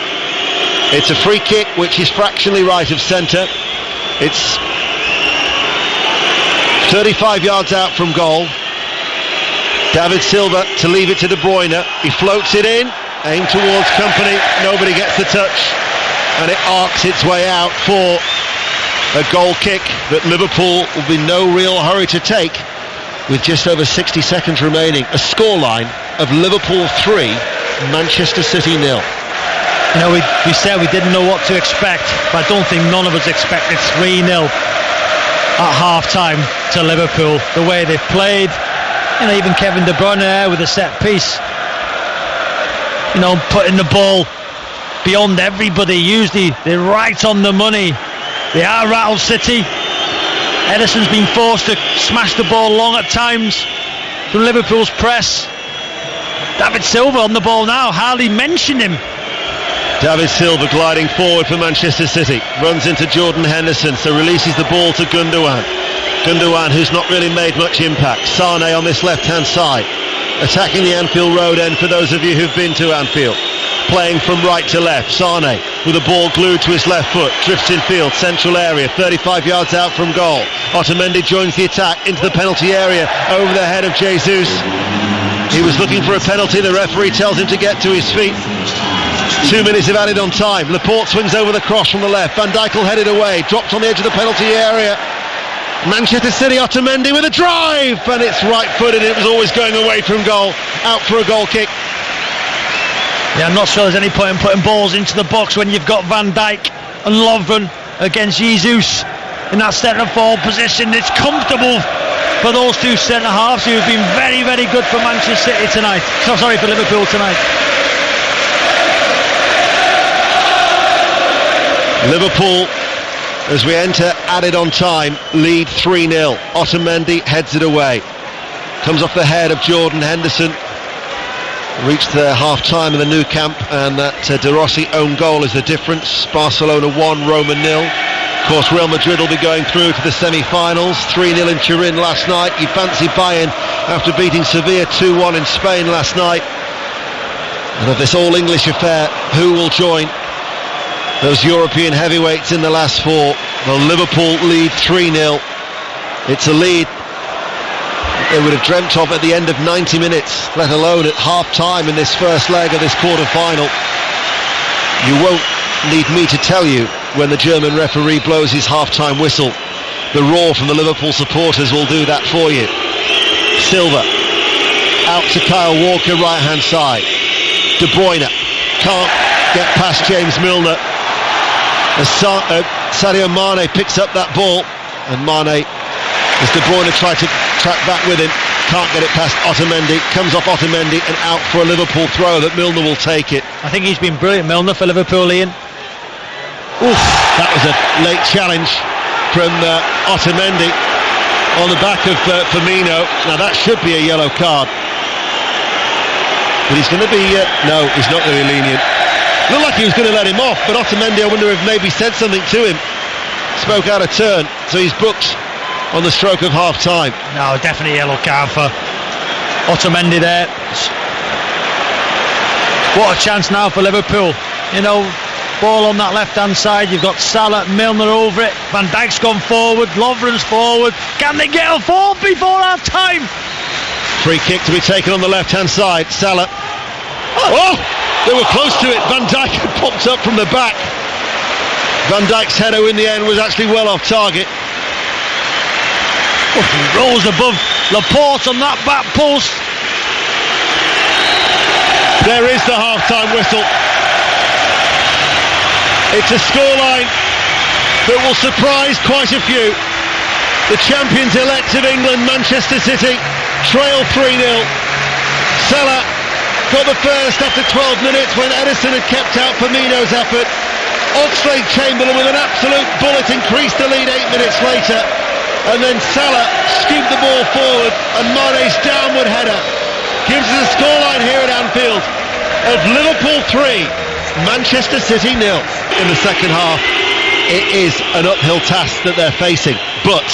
It's a free kick which is fractionally right of centre. It's 35 yards out from goal. David Silva to leave it to De Bruyne. He floats it in, aimed towards Kompany. Nobody gets the touch, and it arcs its way out for a goal kick that Liverpool will be no real hurry to take, with just over 60 seconds remaining. A scoreline of Liverpool 3, Manchester City 0. We said we didn't know what to expect, but I don't think none of us expected 3-0 at half-time to Liverpool. The way they've played, even Kevin De Bruyne there with a set piece, putting the ball beyond everybody. Usually they're right on the money. They are rattled City. Ederson's been forced to smash the ball long at times from Liverpool's press. David Silva on the ball now, hardly mentioned him. David Silva gliding forward for Manchester City, runs into Jordan Henderson, so releases the ball to Gundogan. Gundogan, who's not really made much impact. Sane on this left-hand side, attacking the Anfield Road end for those of you who've been to Anfield. Playing from right to left, Sane with the ball glued to his left foot, drifts in field, central area, 35 yards out from goal. Otamendi joins the attack into the penalty area, over the head of Jesus. He was looking for a penalty, the referee tells him to get to his feet. 2 minutes of added on time. Laporte swings over the cross from the left. Van Dijk will head it away. Dropped on the edge of the penalty area. Manchester City, Otamendi with a drive, and it's right-footed. It was always going away from goal. Out for a goal kick. Yeah, I'm not sure there's any point in putting balls into the box when you've got Van Dijk and Lovren against Jesus in that centre-forward position. It's comfortable for those two centre-halves who have been very, very good for Manchester City tonight. For Liverpool tonight. Liverpool, as we enter added on time, lead 3-0. Otamendi heads it away. Comes off the head of Jordan Henderson. Reached the half-time in the Nou Camp, and that De Rossi own goal is the difference. Barcelona 1, Roma 0. Of course, Real Madrid will be going through to the semi-finals. 3-0 in Turin last night. You fancy Bayern after beating Sevilla 2-1 in Spain last night. And of this all-English affair, who will join those European heavyweights in the last four. The Liverpool lead 3-0. It's a lead they would have dreamt of at the end of 90 minutes, let alone at half-time in this first leg of this quarter-final. You won't need me to tell you when the German referee blows his half-time whistle. The roar from the Liverpool supporters will do that for you. Silva out to Kyle Walker, right-hand side. De Bruyne can't get past James Milner. As Sadio Mane picks up that ball, and Mane, as De Bruyne tried to track back with him, can't get it past Otamendi, comes off Otamendi and out for a Liverpool throw that Milner will take it. I think he's been brilliant, Milner, for Liverpool, Ian. Oof, that was a late challenge from Otamendi on the back of Firmino. Now that should be a yellow card, but he's going to be no, he's not going to be lenient. Looked like he was going to let him off, but Otamendi, I wonder if maybe said something to him, spoke out of turn, so he's booked on the stroke of half-time. No, definitely a yellow card for Otamendi there. What a chance now for Liverpool. You know, ball on that left-hand side, you've got Salah, Milner over it, Van Dijk's gone forward, Lovren's forward. Can they get a fourth before half-time? Free kick to be taken on the left-hand side. Salah. Oh! They were close to it. Van Dijk had popped up from the back. Van Dijk's header in the end was actually well off target. Oh, he rolls above Laporte on that back post. There is the half-time whistle. It's a scoreline that will surprise quite a few. The champions-elect of England, Manchester City, trail 3-0. Salah got the first after 12 minutes when Edison had kept out Firmino's effort. Oxlade-Chamberlain with an absolute bullet increased the lead 8 minutes later, and then Salah scooped the ball forward, and Mane's downward header gives us a scoreline here at Anfield of Liverpool 3, Manchester City 0. In the second half, it is an uphill task that they're facing, but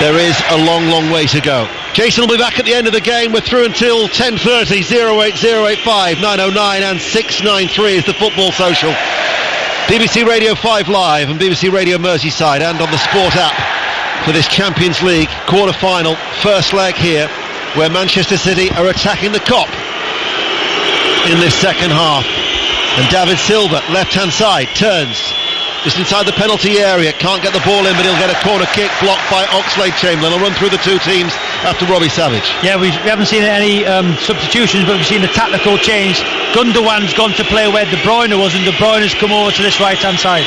there is a long way to go. Jason will be back at the end of the game. We're through until 10:30. 08085 909 and 693 is the football social. BBC Radio 5 Live and BBC Radio Merseyside, and on the Sport app for this Champions League quarter-final first leg here, where Manchester City are attacking the Kop in this second half. And David Silva, left-hand side, turns just inside the penalty area, can't get the ball in, but he'll get a corner kick blocked by Oxlade-Chamberlain. I'll run through the two teams after Robbie Savage. Yeah, we haven't seen any substitutions, but we've seen a tactical change. Gundogan's gone to play where De Bruyne was, and De Bruyne's come over to this right-hand side.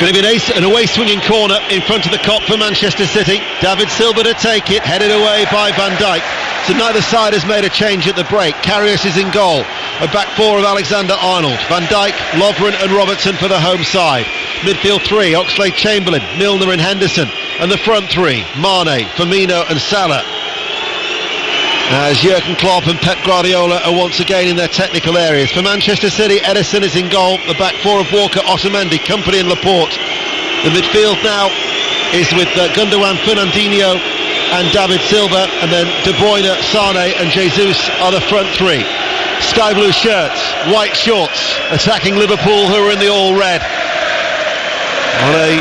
Going to be an away swinging corner in front of the Kop for Manchester City. David Silva to take it, headed away by Van Dijk. So neither side has made a change at the break. Karius is in goal. A back four of Alexander-Arnold. Van Dijk, Lovren and Robertson for the home side. Midfield three, Oxlade-Chamberlain, Milner and Henderson. And the front three, Mane, Firmino and Salah. As Jurgen Klopp and Pep Guardiola are once again in their technical areas. For Manchester City, Edison is in goal. The back four of Walker, Otamendi, Kompany and Laporte. The midfield now is with Gundogan, Fernandinho and David Silva, and then De Bruyne, Sane and Jesus are the front three. Sky blue shirts, white shorts, attacking Liverpool, who are in the all red. On a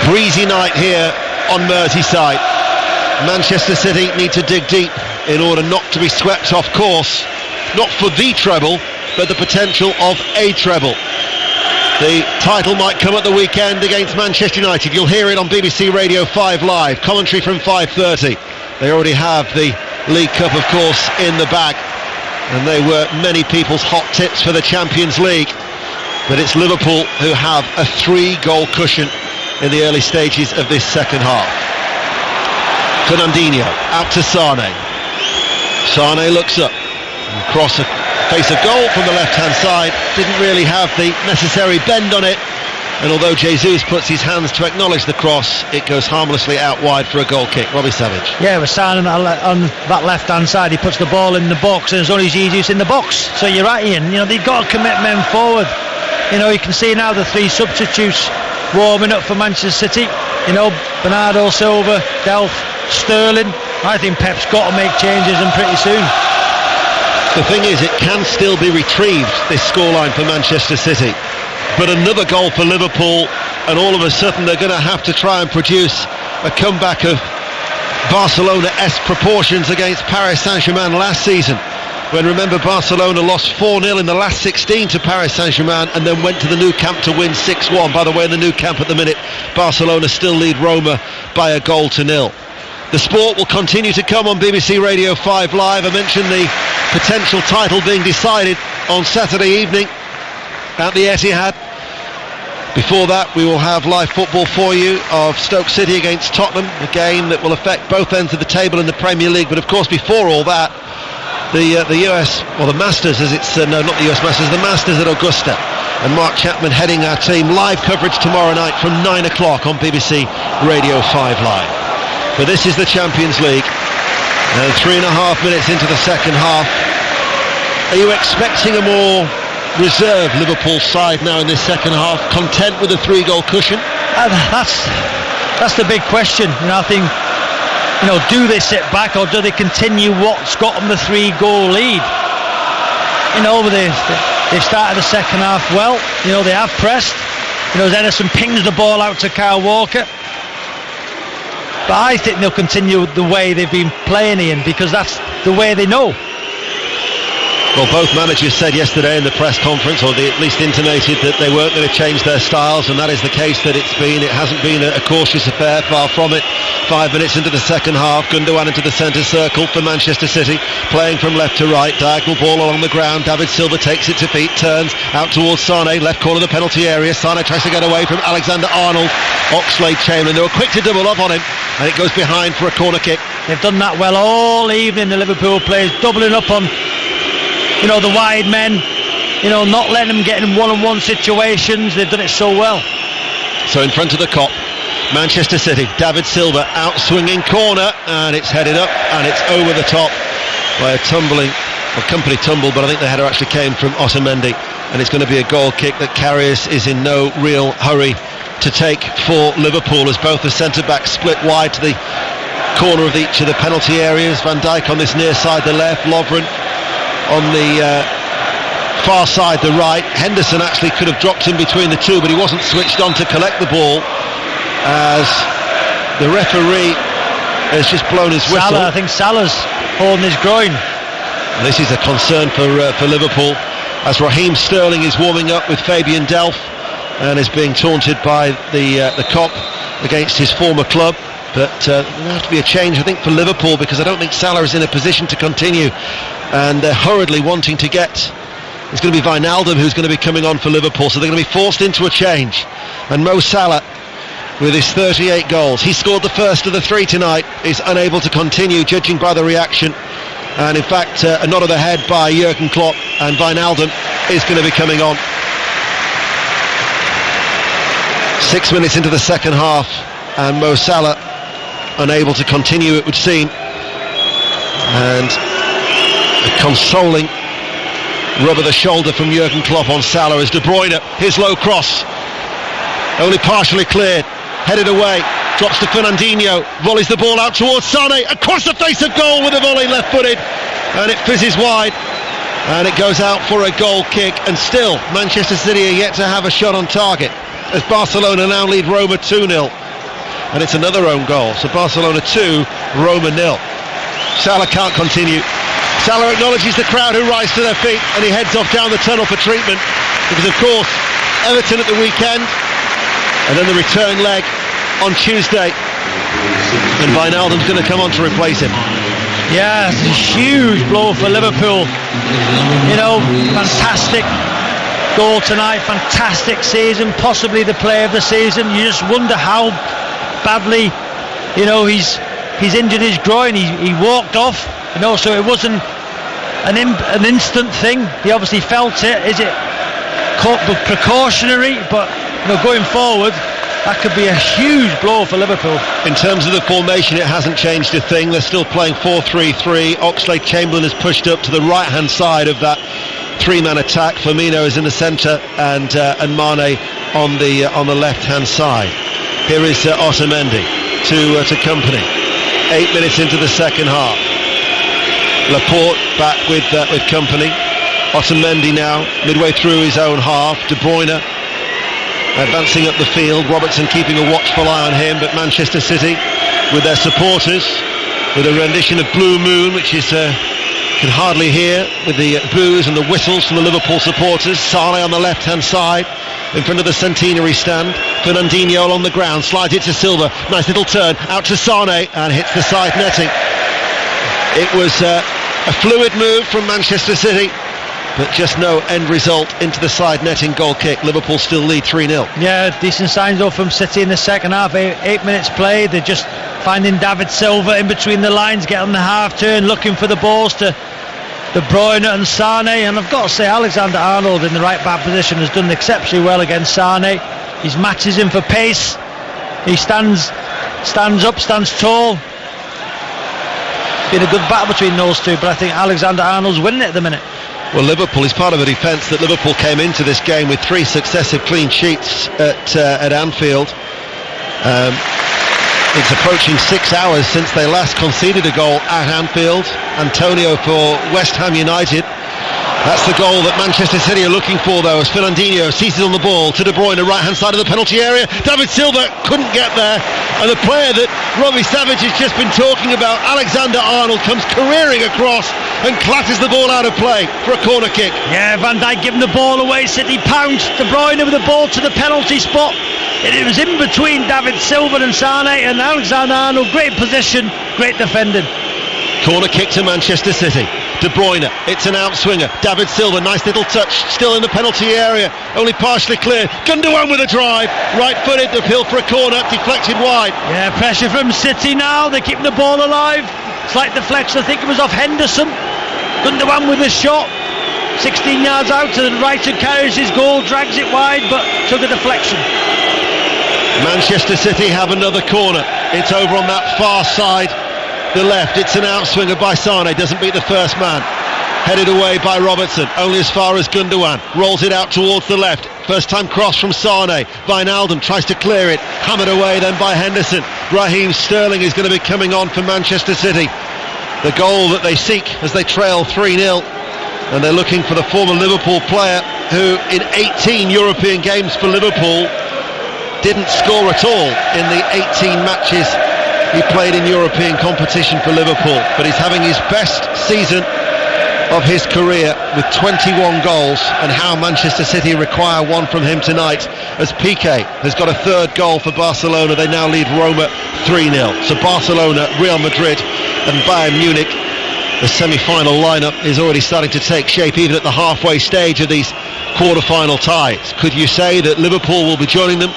breezy night here on Merseyside, Manchester City need to dig deep in order not to be swept off course, not for the treble, but the potential of a treble. The title might come at the weekend against Manchester United. You'll hear it on BBC Radio 5 Live, commentary from 5:30. They already have the League Cup, of course, in the bag, and they were many people's hot tips for the Champions League. But it's Liverpool who have a 3-goal cushion in the early stages of this second half. Fernandinho out to Sane. Sane looks up and cross a face of goal from the left-hand side. Didn't really have the necessary bend on it, and although Jesus puts his hands to acknowledge the cross, it goes harmlessly out wide for a goal kick. Robbie Savage. Yeah, with Sane on that left-hand side, he puts the ball in the box, and it's only Jesus in the box. So you're right, Ian. You know, they've got to commit men forward. You know, you can see now the three substitutes warming up for Manchester City. You know, Bernardo Silva, Delph, Sterling. I think Pep's got to make changes, and pretty soon. The thing is, it can still be retrieved, this scoreline for Manchester City. But another goal for Liverpool, and all of a sudden they're going to have to try and produce a comeback of Barcelona-esque proportions against Paris Saint-Germain last season, when, remember, Barcelona lost 4-0 in the last 16 to Paris Saint-Germain and then went to the Nou Camp to win 6-1. By the way, in the Nou Camp at the minute, Barcelona still lead Roma by 1-0. The sport will continue to come on BBC Radio 5 Live. I mentioned the potential title being decided on Saturday evening at the Etihad. Before that, we will have live football for you of Stoke City against Tottenham, a game that will affect both ends of the table in the Premier League. But of course, before all that, the US, or the Masters as it's, no, not the US Masters, the Masters at Augusta. And Mark Chapman heading our team. Live coverage tomorrow night from 9 o'clock on BBC Radio 5 Live. But this is the Champions League, and 3.5 minutes into the second half. Are you expecting a more reserved Liverpool side now in this second half, content with a 3-goal cushion? That's the big question. I think, do they sit back or do they continue what's got them the 3-goal lead? They've started the second half well. They have pressed. As Ederson pings the ball out to Kyle Walker. But I think they'll continue the way they've been playing, Ian, because that's the way they know. Well, both managers said yesterday in the press conference, or they at least intimated that they weren't going to change their styles, and that is the case that it's been. It hasn't been a cautious affair, far from it. 5 minutes into the second half, Gundogan into the centre circle for Manchester City, playing from left to right, diagonal ball along the ground. David Silva takes it to feet, turns out towards Sane, left corner of the penalty area. Sane tries to get away from Alexander-Arnold. Oxlade-Chamberlain, they were quick to double up on him, and it goes behind for a corner kick. They've done that well all evening, the Liverpool players, doubling up on the wide men, not letting them get in one-on-one situations. They've done it so well. So in front of the Kop, Manchester City, David Silva out swinging corner, and it's headed up and it's over the top by a company tumble, but I think the header actually came from Otamendi, and it's going to be a goal kick that Karius is in no real hurry to take for Liverpool, as both the centre-backs split wide to the corner of each of the penalty areas. Van Dijk on this near side, the left, Lovren on the far side, the right. Henderson actually could have dropped in between the two, but he wasn't switched on to collect the ball, as the referee has just blown his whistle. I think Salah's holding his groin. This is a concern for Liverpool, as Raheem Sterling is warming up with Fabian Delph and is being taunted by the Kop against his former club. But there'll have to be a change, I think, for Liverpool, because I don't think Salah is in a position to continue, and they're hurriedly wanting to get. It's going to be Wijnaldum who's going to be coming on for Liverpool, so they're going to be forced into a change. And Mo Salah, with his 38 goals, he scored the first of the 3 tonight, is unable to continue, judging by the reaction. And in fact, a nod of the head by Jurgen Klopp, and Wijnaldum is going to be coming on. 6 minutes into the second half, and Mo Salah unable to continue, it would seem. And a consoling rub of the shoulder from Jurgen Klopp on Salah as De Bruyne, his low cross, only partially cleared, headed away, drops to Fernandinho, volleys the ball out towards Sane, across the face of goal with a volley left-footed, and it fizzes wide, and it goes out for a goal kick. And still Manchester City are yet to have a shot on target, as Barcelona now lead Roma 2-0. And it's another own goal, so Barcelona 2, Roma 0. Salah can't continue. Salah acknowledges the crowd who rise to their feet, and he heads off down the tunnel for treatment, because of course Everton at the weekend, and then the return leg on Tuesday, and Wijnaldum's going to come on to replace him. Yeah, it's a huge blow for Liverpool. Fantastic goal tonight, fantastic season, possibly the player of the season. You just wonder how badly, he's injured his groin. He walked off, so it wasn't an instant thing. He obviously felt it. Is it precautionary? But going forward, that could be a huge blow for Liverpool. In terms of the formation, it hasn't changed a thing. They're still playing 4-3-3. Oxlade-Chamberlain is pushed up to the right-hand side of that 3-man attack. Firmino is in the centre, and Mane on the left-hand side. Here is Otamendi to Kompany. 8 minutes into the second half. Laporte back with company. Otamendi now midway through his own half. De Bruyne advancing up the field. Robertson keeping a watchful eye on him, but Manchester City with their supporters, with a rendition of Blue Moon, which is can hardly hear, with the boos and the whistles from the Liverpool supporters. Sane on the left hand side in front of the centenary stand. Fernandinho along the ground, slides it to Silva, nice little turn out to Sane and hits the side netting. It was a fluid move from Manchester City, but just no end result into the side netting goal kick. Liverpool still lead 3-0. Yeah, decent signs though from City in the second half. 8 minutes played, they're just finding David Silva in between the lines, getting the half turn, looking for the balls to De Bruyne and Sane. And I've got to say, Alexander-Arnold in the right back position has done exceptionally well against Sane. He matches him for pace, he stands up, stands tall. Been a good battle between those two, but I think Alexander-Arnold's winning it at the minute. Well, Liverpool is part of a defence that Liverpool came into this game with 3 successive clean sheets at Anfield. It's approaching 6 hours since they last conceded a goal at Anfield. Antonio for West Ham United. That's the goal that Manchester City are looking for, though, as Fernandinho seizes on the ball to De Bruyne, right hand side of the penalty area. David Silva couldn't get there, and the player that Robbie Savage has just been talking about, Alexander-Arnold, comes careering across and clatters the ball out of play for a corner kick. Yeah, Van Dijk giving the ball away. City pounced. De Bruyne with the ball to the penalty spot. It was in between David Silva and Sane, and Alexander-Arnold, great position, great defending. Corner kick to Manchester City. De Bruyne, it's an outswinger. David Silva, nice little touch, still in the penalty area, only partially cleared. Gundogan with a drive, right-footed, appeal for a corner, deflected wide. Yeah, pressure from City now, they're keeping the ball alive. Slight deflection, I think it was off Henderson. Gundogan with a shot, 16 yards out to the right, and carries his goal, drags it wide, but took a deflection. Manchester City have another corner. It's over on that far side, the left. It's an outswinger by Sane, doesn't beat the first man. Headed away by Robertson, only as far as Gundogan. Rolls it out towards the left. First time cross from Sane. Wijnaldum tries to clear it. Hammered away then by Henderson. Raheem Sterling is going to be coming on for Manchester City. The goal that they seek as they trail 3-0. And they're looking for the former Liverpool player who in 18 European games for Liverpool didn't score at all in the 18 matches he played in European competition for Liverpool. But he's having his best season of his career with 21 goals, and how Manchester City require one from him tonight, as Piqué has got a third goal for Barcelona. They now lead Roma 3-0. So Barcelona, Real Madrid and Bayern Munich, the semi-final lineup is already starting to take shape, even at the halfway stage of these quarter-final ties. Could you say that Liverpool will be joining them?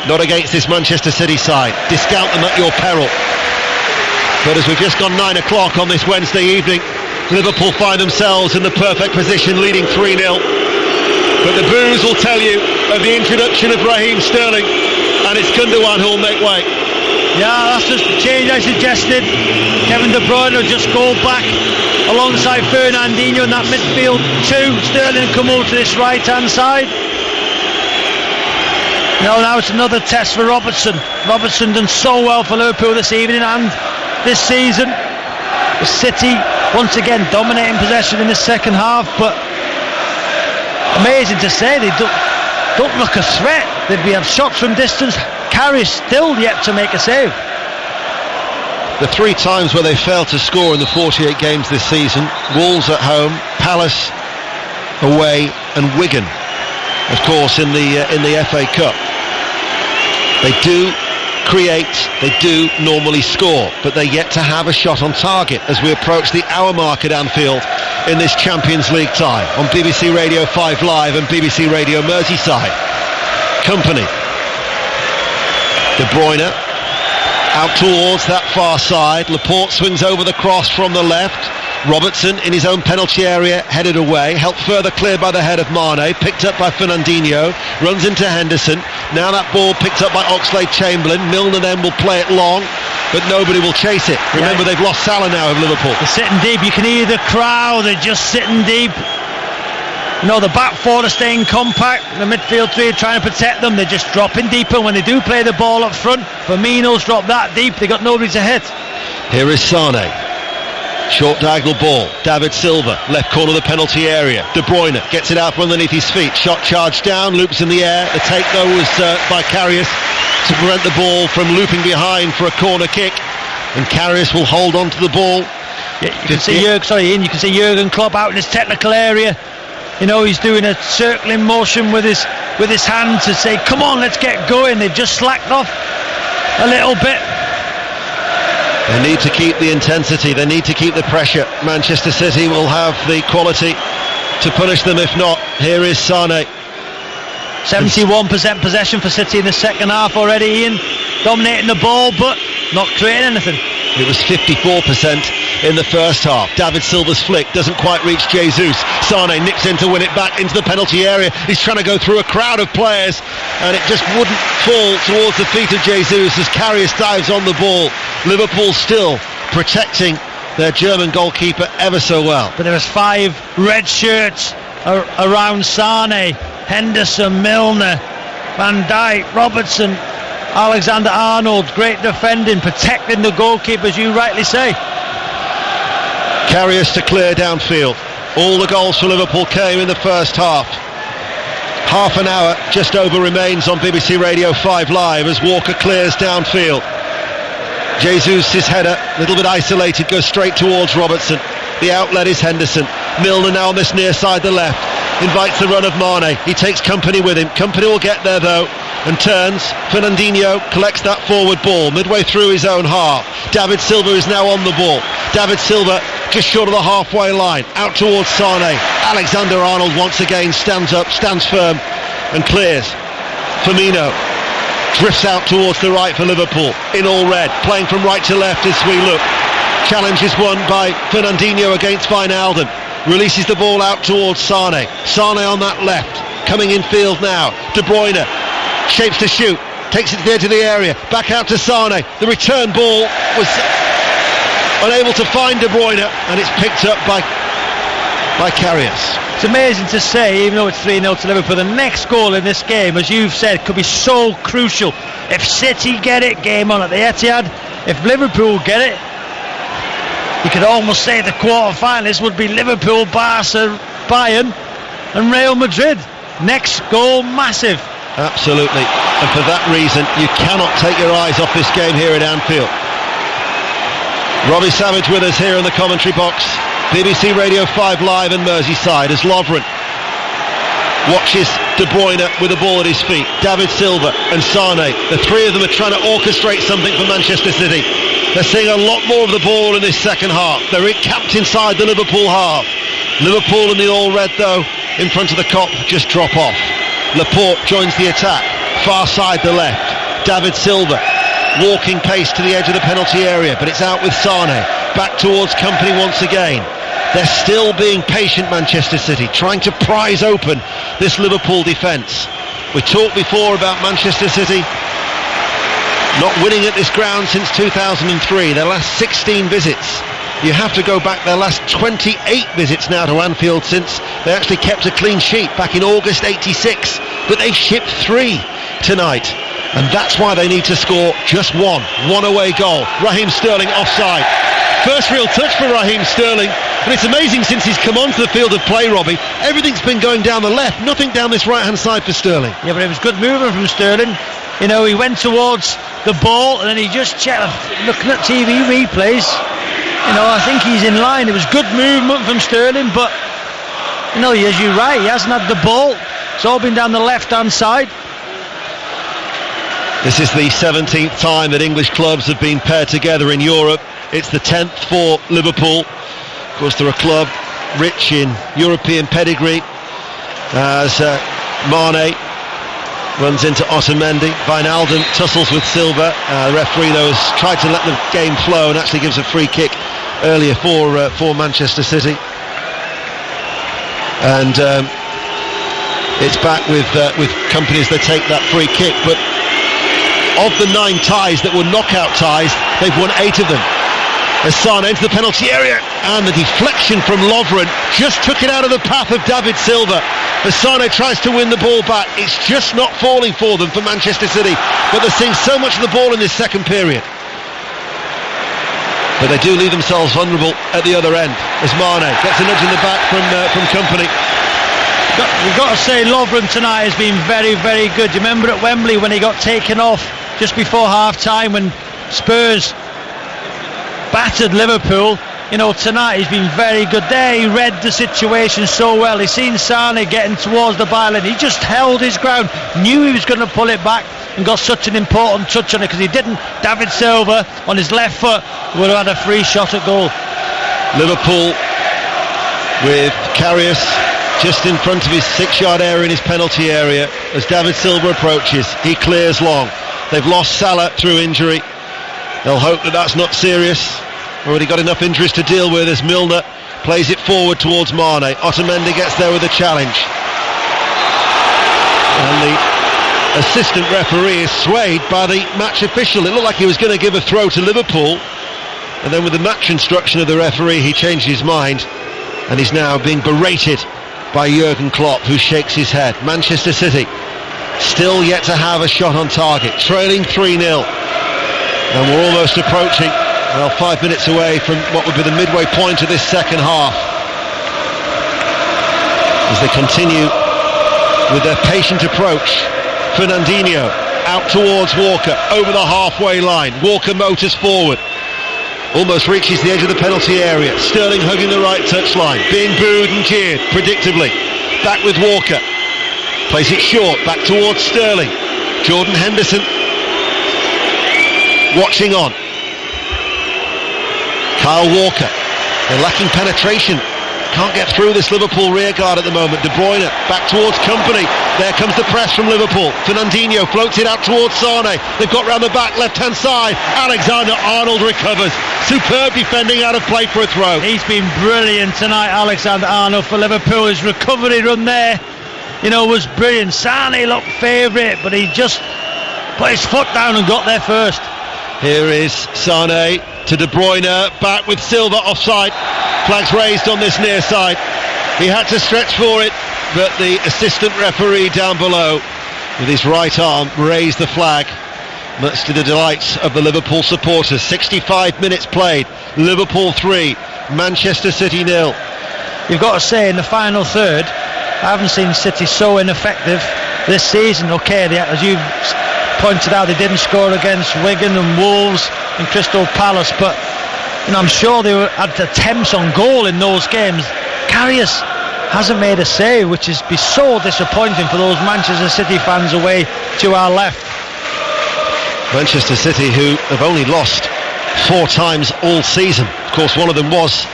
Not against this Manchester City side. Discount them at your peril. But as we've just gone 9 o'clock on this Wednesday evening, Liverpool find themselves in the perfect position, leading 3-0. But the boos will tell you of the introduction of Raheem Sterling, and it's Gundogan who will make way. Yeah, that's just the change I suggested. Kevin De Bruyne will just go back alongside Fernandinho in that midfield two. Sterling come over to this right hand side. Now it's another test for Robertson. Robertson done so well for Liverpool this evening and this season. The City once again dominating possession in the second half, but amazing to say, they don't look a threat. We have shots from distance. Carey still yet to make a save. The 3 times where they failed to score in the 48 games this season: Wolves at home, Palace away, and Wigan, of course, in the FA Cup. They do create, they do normally score, but they're yet to have a shot on target as we approach the hour mark at Anfield in this Champions League tie on BBC Radio 5 Live and BBC Radio Merseyside. Company. De Bruyne out towards that far side. Laporte swings over the cross from the left. Robertson in his own penalty area, headed away, helped further clear by the head of Mane, picked up by Fernandinho, runs into Henderson. Now that ball picked up by Oxlade-Chamberlain. Milner then will play it long, but nobody will chase it. Remember, they've lost Salah now of Liverpool. They're sitting deep. You can hear the crowd. They're just sitting deep. You know, the back four are staying compact. The midfield three are trying to protect them. They're just dropping deeper. When they do play the ball up front, Firmino's dropped that deep. They got nobody to hit. Here is Sane. Short diagonal ball, David Silva, left corner of the penalty area. De Bruyne gets it out from underneath his feet. Shot charged down, loops in the air. The take though was by Karius to prevent the ball from looping behind for a corner kick. And Karius will hold on to the ball. Yeah, you can see Ian, you can see Jurgen Klopp out in his technical area. You know, he's doing a circling motion with his hand to say, come on, let's get going. They've just slacked off a little bit. They need to keep the intensity, they need to keep the pressure. Manchester City will have the quality to punish them if not. Here is Sane. 71% possession for City in the second half already, Ian. Dominating the ball but not creating anything. It was 54% in the first half. David Silva's flick doesn't quite reach Jesus. Sane nips in to win it back into the penalty area. He's trying to go through a crowd of players and it just wouldn't fall towards the feet of Jesus as Karius dives on the ball. Liverpool still protecting their German goalkeeper ever so well. But there was 5 red shirts around Sane. Henderson, Milner, Van Dijk, Robertson, Alexander-Arnold. Great defending, protecting the goalkeeper, as you rightly say. Karius to clear downfield. All the goals for Liverpool came in the first half. Half an hour just over remains on BBC Radio 5 Live as Walker clears downfield. Jesus' header, a little bit isolated, goes straight towards Robertson. The outlet is Henderson. Milner now on this near side, the left. Invites the run of Mane. He takes Company with him. Company will get there though and turns. Fernandinho collects that forward ball midway through his own half. David Silva is now on the ball. David Silva just short of the halfway line. Out towards Sane. Alexander-Arnold once again stands up, stands firm and clears. Firmino drifts out towards the right for Liverpool. In all red. Playing from right to left as we look. Challenge is won by Fernandinho against Wijnaldum. Releases the ball out towards Sane. Sane on that left. Coming in field now. De Bruyne shapes to shoot. Takes it to the edge of the area. Back out to Sane. The return ball was unable to find De Bruyne and it's picked up by Karius. It's amazing to say, even though it's 3-0 to Liverpool, the next goal in this game, as you've said, could be so crucial. If City get it, game on at the Etihad. If Liverpool get it, you could almost say the quarter-finalists would be Liverpool, Barca, Bayern and Real Madrid. Next goal, massive. Absolutely. And for that reason, you cannot take your eyes off this game here at Anfield. Robbie Savage with us here in the commentary box. BBC Radio 5 Live in Merseyside as Lovren watches De Bruyne with the ball at his feet. David Silva and Sane. The three of them are trying to orchestrate something for Manchester City. They're seeing a lot more of the ball in this second half. They're camped inside the Liverpool half. Liverpool in the all-red though, in front of the Kop, just drop off. Laporte joins the attack. Far side the left. David Silva walking pace to the edge of the penalty area, but it's out with Sane. Back towards Company once again. They're still being patient, Manchester City, trying to prise open this Liverpool defence. We talked before about Manchester City not winning at this ground since 2003, their last 16 visits. You have to go back their last 28 visits now to Anfield since they actually kept a clean sheet back in August 86. But they've shipped 3 tonight. And that's why they need to score just one away goal. Raheem Sterling offside. First real touch for Raheem Sterling. And it's amazing since he's come onto the field of play, Robbie. Everything's been going down the left, nothing down this right-hand side for Sterling. Yeah, but it was good movement from Sterling. You know, he went towards the ball and then he just checked, looking at TV replays. You know, I think he's in line. It was good movement from Sterling, but, you know, as you're right, he hasn't had the ball. It's all been down the left-hand side. This is the 17th time that English clubs have been paired together in Europe. It's the 10th for Liverpool. Of course, they're a club rich in European pedigree. As Mane runs into Otamendi. Wijnaldum tussles with Silva. The referee, though, has tried to let the game flow and actually gives a free kick earlier for Manchester City. And it's back with Company as they take that free kick. But of the 9 ties that were knockout ties, they've won 8 of them. As Sane into the penalty area, and the deflection from Lovren just took it out of the path of David Silva. As Sane tries to win the ball back, it's just not falling for them for Manchester City, but they're seeing so much of the ball in this second period. But they do leave themselves vulnerable at the other end as Mane gets a nudge in the back from Company. We've got to say Lovren tonight has been very, very good. Do you remember at Wembley when he got taken off just before half-time when Spurs battered Liverpool? You know, tonight he's been very good there. He read the situation so well. He's seen Sane getting towards the byline. He just held his ground, knew he was going to pull it back, and got such an important touch on it, because he didn't. David Silva on his left foot would have had a free shot at goal. Liverpool with Karius just in front of his 6-yard area in his penalty area as David Silva approaches. He clears long. They've lost Salah through injury. They'll hope that that's not serious. Already got enough injuries to deal with as Milner plays it forward towards Mane. Otamendi gets there with a challenge. And the assistant referee is swayed by the match official. It looked like he was going to give a throw to Liverpool, and then with the match instruction of the referee he changed his mind, and he's now being berated by Jurgen Klopp, who shakes his head. Manchester City still yet to have a shot on target, trailing 3-0, and we're almost approaching 5 minutes away from what would be the midway point of this second half, as they continue with their patient approach. Fernandinho out towards Walker, over the halfway line. Walker motors forward, almost reaches the edge of the penalty area. Sterling hugging the right touchline, being booed and jeered predictably. Back with Walker, plays it short, back towards Sterling. Jordan Henderson watching on. Kyle Walker, they're lacking penetration, can't get through this Liverpool rearguard at the moment. De Bruyne back towards Company. There comes the press from Liverpool. Fernandinho floats it out towards Sane. They've got round the back left hand side. Alexander-Arnold recovers. Superb defending out of play for a throw. He's been brilliant tonight, Alexander-Arnold, for Liverpool. His recovery run there, you know, was brilliant. Sane looked favourite, but he just put his foot down and got there first. Here is Sane to De Bruyne, back with Silva offside. Flags raised on this near side. He had to stretch for it, but the assistant referee down below with his right arm raised the flag, much to the delights of the Liverpool supporters. 65 minutes played, Liverpool 3, Manchester City 0. You've got to say, in the final third, I haven't seen City so ineffective this season. Okay, as you've pointed out, they didn't score against Wigan and Wolves and Crystal Palace, but you know, I'm sure they had attempts on goal in those games. Karius hasn't made a save, which is be so disappointing for those Manchester City fans away to our left. Manchester City, who have only lost 4 times all season. Of course, one of them was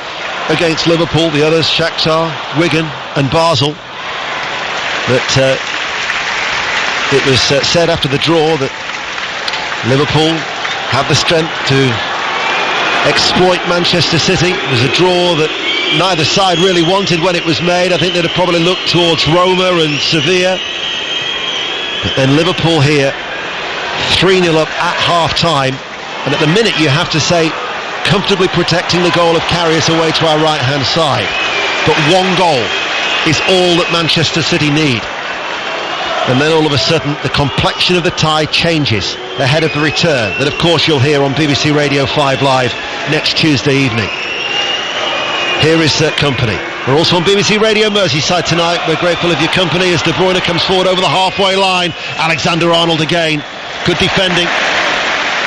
against Liverpool, the others Shakhtar, Wigan and Basel. But it was said after the draw that Liverpool have the strength to exploit Manchester City. It was a draw that neither side really wanted when it was made. I think they'd have probably looked towards Roma and Sevilla. But then Liverpool here, 3-0 up at half-time, and at the minute you have to say comfortably protecting the goal of Karius away to our right-hand side. But one goal is all that Manchester City need. And then all of a sudden the complexion of the tie changes ahead of the return that of course you'll hear on BBC Radio 5 Live next Tuesday evening. Here is Company. We're also on BBC Radio Merseyside tonight. We're grateful of your company as De Bruyne comes forward over the halfway line. Alexander-Arnold again, good defending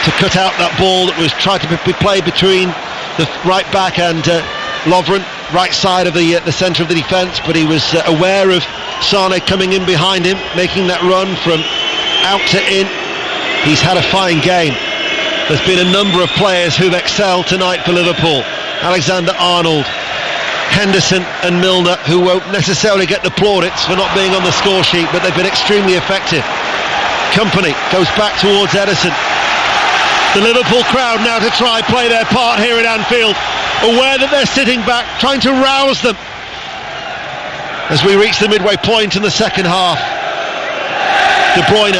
to cut out that ball that was tried to be played between the right back and Lovren, right side of the centre of the defence, but he was aware of Sane coming in behind him, making that run from out to in. He's had a fine game. There's been a number of players who've excelled tonight for Liverpool. Alexander-Arnold, Henderson and Milner, who won't necessarily get the plaudits for not being on the score sheet, but they've been extremely effective. Company goes back towards Ederson. The Liverpool crowd now to try play their part here at Anfield, aware that they're sitting back, trying to rouse them as we reach the midway point in the second half. De Bruyne,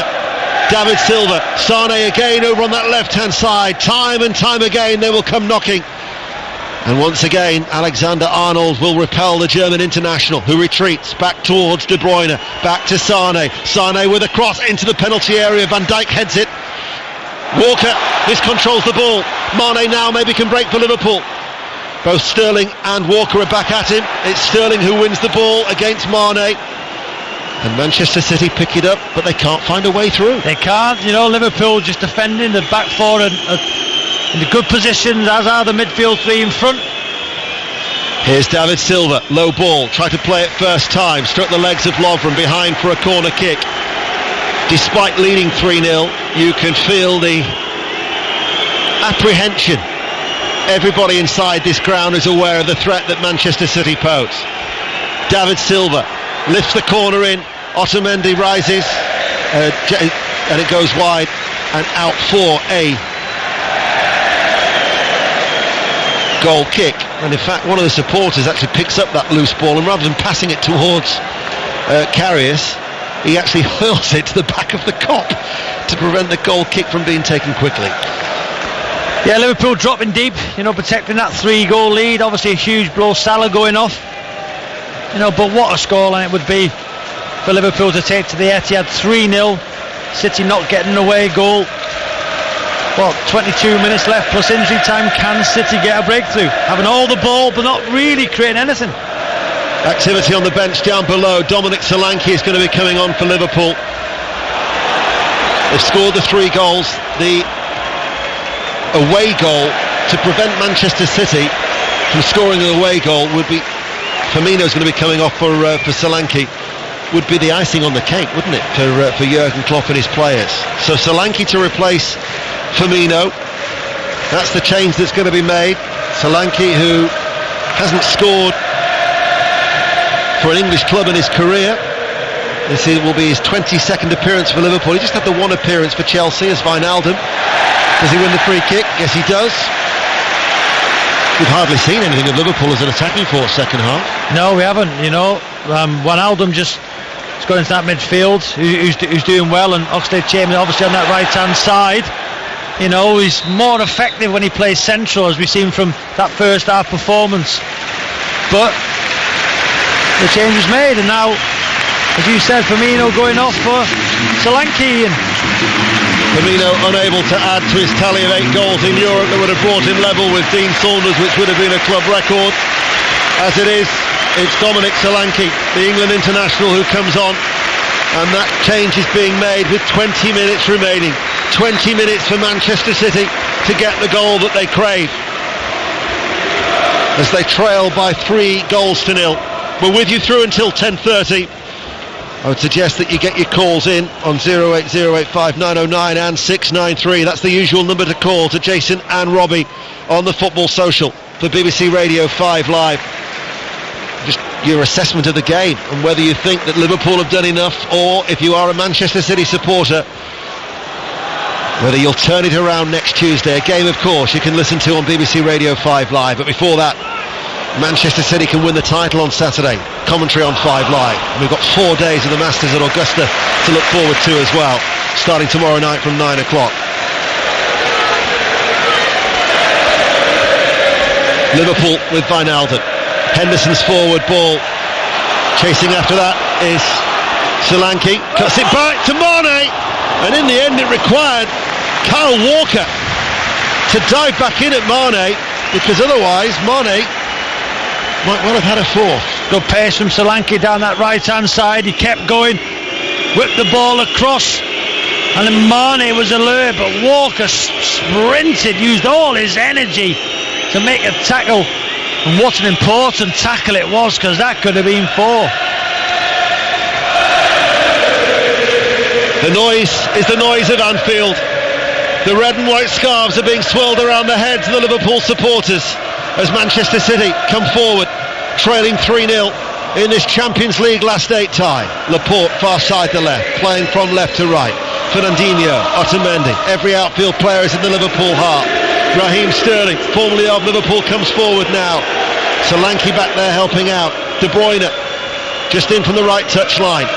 David Silva, Sane again over on that left-hand side. Time and time again they will come knocking. And once again, Alexander-Arnold will repel the German international, who retreats back towards De Bruyne, back to Sane. Sane with a cross into the penalty area. Van Dijk heads it. Walker miscontrols the ball. Mane now maybe can break for Liverpool. Both Sterling and Walker are back at him. It's Sterling who wins the ball against Mane. And Manchester City pick it up, but they can't find a way through. They can't. Liverpool just defending. The back four in the good positions, as are the midfield three in front. Here's David Silva, low ball, tried to play it first time, struck the legs of Lovren behind for a corner kick. Despite leading 3-0, you can feel the apprehension. Everybody inside this ground is aware of the threat that Manchester City pose. David Silva lifts the corner in, Otamendi rises, and it goes wide and out for a goal kick. And in fact, one of the supporters actually picks up that loose ball, and rather than passing it towards Karius, he actually hurls it to the back of the Kop to prevent the goal kick from being taken quickly. Yeah, Liverpool dropping deep, protecting that 3-goal lead. Obviously a huge blow, Salah going off. But what a scoreline it would be for Liverpool to take to the Etihad. 3-0, City not getting an away goal. 22 minutes left plus injury time. Can City get a breakthrough? Having all the ball but not really creating anything. Activity on the bench down below. Dominic Solanke is going to be coming on for Liverpool. They've scored the 3 goals. The away goal to prevent Manchester City from scoring an away goal would be, Firmino's going to be coming off for Solanke, would be the icing on the cake, wouldn't it, for Jurgen Klopp and his players. So Solanke to replace Firmino. That's the change that's going to be made. Solanke, who hasn't scored for an English club in his career. This will be his 22nd appearance for Liverpool. He just had the one appearance for Chelsea as Wijnaldum. Does he win the free kick? Yes, he does. We've hardly seen anything of Liverpool as an attacking force second half. No, we haven't. Wijnaldum just got into that midfield, who's doing well, and Oxlade-Chamberlain obviously on that right-hand side. He's more effective when he plays central, as we've seen from that first half performance. But the change was made, and now, as you said, Firmino going off for Solanke. And Firmino unable to add to his tally of 8 goals in Europe that would have brought him level with Dean Saunders, which would have been a club record. As it is, it's Dominic Solanke, the England international, who comes on, and that change is being made with 20 minutes remaining. 20 minutes for Manchester City to get the goal that they crave, as they trail by 3 goals to 0. We're with you through until 10:30. I would suggest that you get your calls in on 08085 909 and 693. That's the usual number to call to Jason and Robbie on the Football Social for BBC Radio 5 Live. Just your assessment of the game and whether you think that Liverpool have done enough, or if you are a Manchester City supporter, whether you'll turn it around next Tuesday. A game, of course, you can listen to on BBC Radio 5 Live. But before that, Manchester City can win the title on Saturday. Commentary on 5 Live. And we've got 4 days of the Masters at Augusta to look forward to as well, starting tomorrow night from 9 o'clock. Liverpool with Wijnaldum. Henderson's forward ball. Chasing after that is Solanke. Cuts it back to Mane. And in the end it required Kyle Walker to dive back in at Mane, because otherwise Mane might well have had a fourth. Good pace from Solanke down that right-hand side. He kept going, whipped the ball across, and then Mane was alert, but Walker sprinted, used all his energy to make a tackle. And what an important tackle it was, because that could have been 4. The noise is the noise of Anfield. The red and white scarves are being swirled around the heads of the Liverpool supporters as Manchester City come forward, trailing 3-0 in this Champions League last 8 tie. Laporte far side to left, playing from left to right. Fernandinho, Otamendi, every outfield player is in the Liverpool heart. Raheem Sterling, formerly of Liverpool, comes forward now. Solanke back there helping out. De Bruyne just in from the right touch line.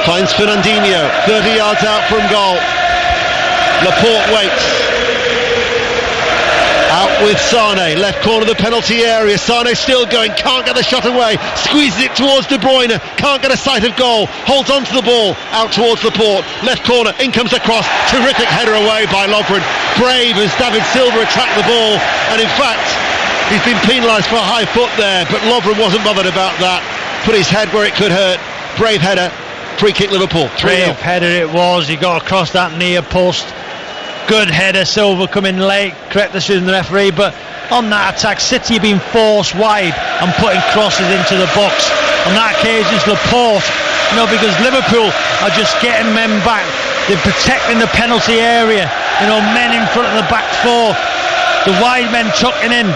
Finds Fernandinho, 30 yards out from goal. Laporte waits. Out with Sane, left corner of the penalty area. Sane still going, can't get the shot away, squeezes it towards De Bruyne, can't get a sight of goal, holds on to the ball, out towards Laporte, left corner, in comes the cross, terrific header away by Lovren. Brave as David Silva attacked the ball, and in fact he's been penalised for a high foot there, but Lovren wasn't bothered about that, put his head where it could hurt. Brave header, free kick Liverpool, 3-0. Brave header it was, he got across that near post. Good header, Silva coming late, correct decision the referee, but on that attack, City have been forced wide and putting crosses into the box. On that occasion, it's Laporte, because Liverpool are just getting men back. They're protecting the penalty area, men in front of the back four. The wide men tucking in,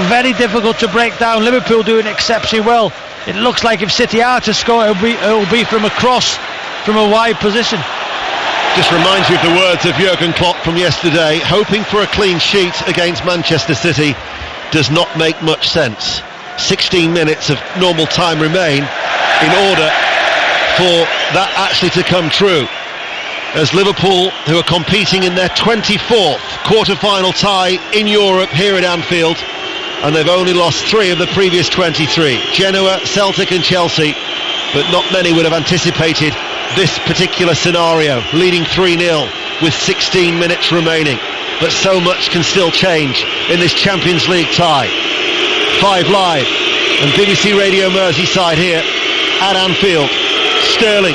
very difficult to break down. Liverpool doing exceptionally well. It looks like if City are to score, it'll be from a cross, from a wide position. Just reminds you of the words of Jurgen Klopp from yesterday. Hoping for a clean sheet against Manchester City does not make much sense. 16 minutes of normal time remain in order for that actually to come true. As Liverpool, who are competing in their 24th quarter-final tie in Europe here at Anfield, and they've only lost 3 of the previous 23. Genoa, Celtic and Chelsea, but not many would have anticipated this particular scenario, leading 3-0 with 16 minutes remaining. But so much can still change in this Champions League tie. 5 Live and BBC Radio Merseyside here at Anfield. Sterling.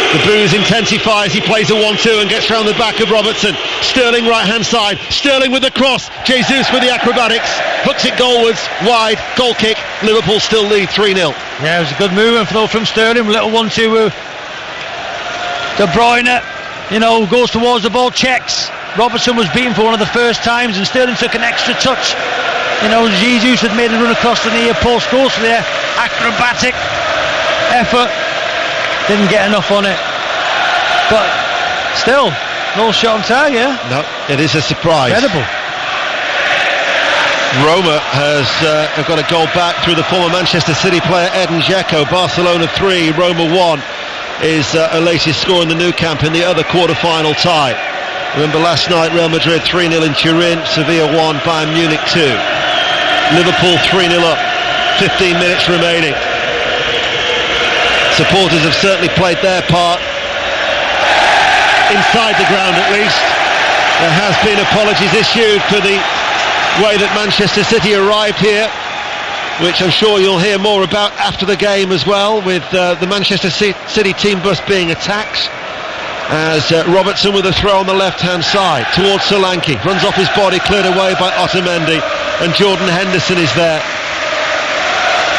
The booze intensifies, he plays a 1-2 and gets round the back of Robertson. Sterling right hand side, Sterling with the cross, Jesus with the acrobatics, hooks it goalwards, wide, goal kick, Liverpool still lead 3-0. Yeah, it was a good movement from Sterling, little 1-2. De Bruyne, goes towards the ball, checks. Robertson was beaten for one of the first times and Sterling took an extra touch. Jesus had made a run across the near post, goes for the acrobatic effort. Didn't get enough on it, but still, no shot on target. No, it is a surprise. Incredible. Roma has got a goal back through the former Manchester City player Edin Dzeko. Barcelona 3, Roma 1 is a latest score in the Nou Camp in the other quarter-final tie. Remember last night, Real Madrid 3-0 in Turin, Sevilla 1, Bayern Munich 2. Liverpool 3-0 up, 15 minutes remaining. Supporters have certainly played their part, inside the ground at least. There has been apologies issued for the way that Manchester City arrived here, which I'm sure you'll hear more about after the game as well, with the Manchester City team bus being attacked, as Robertson with a throw on the left hand side towards Solanke, runs off his body, cleared away by Otamendi, and Jordan Henderson is there.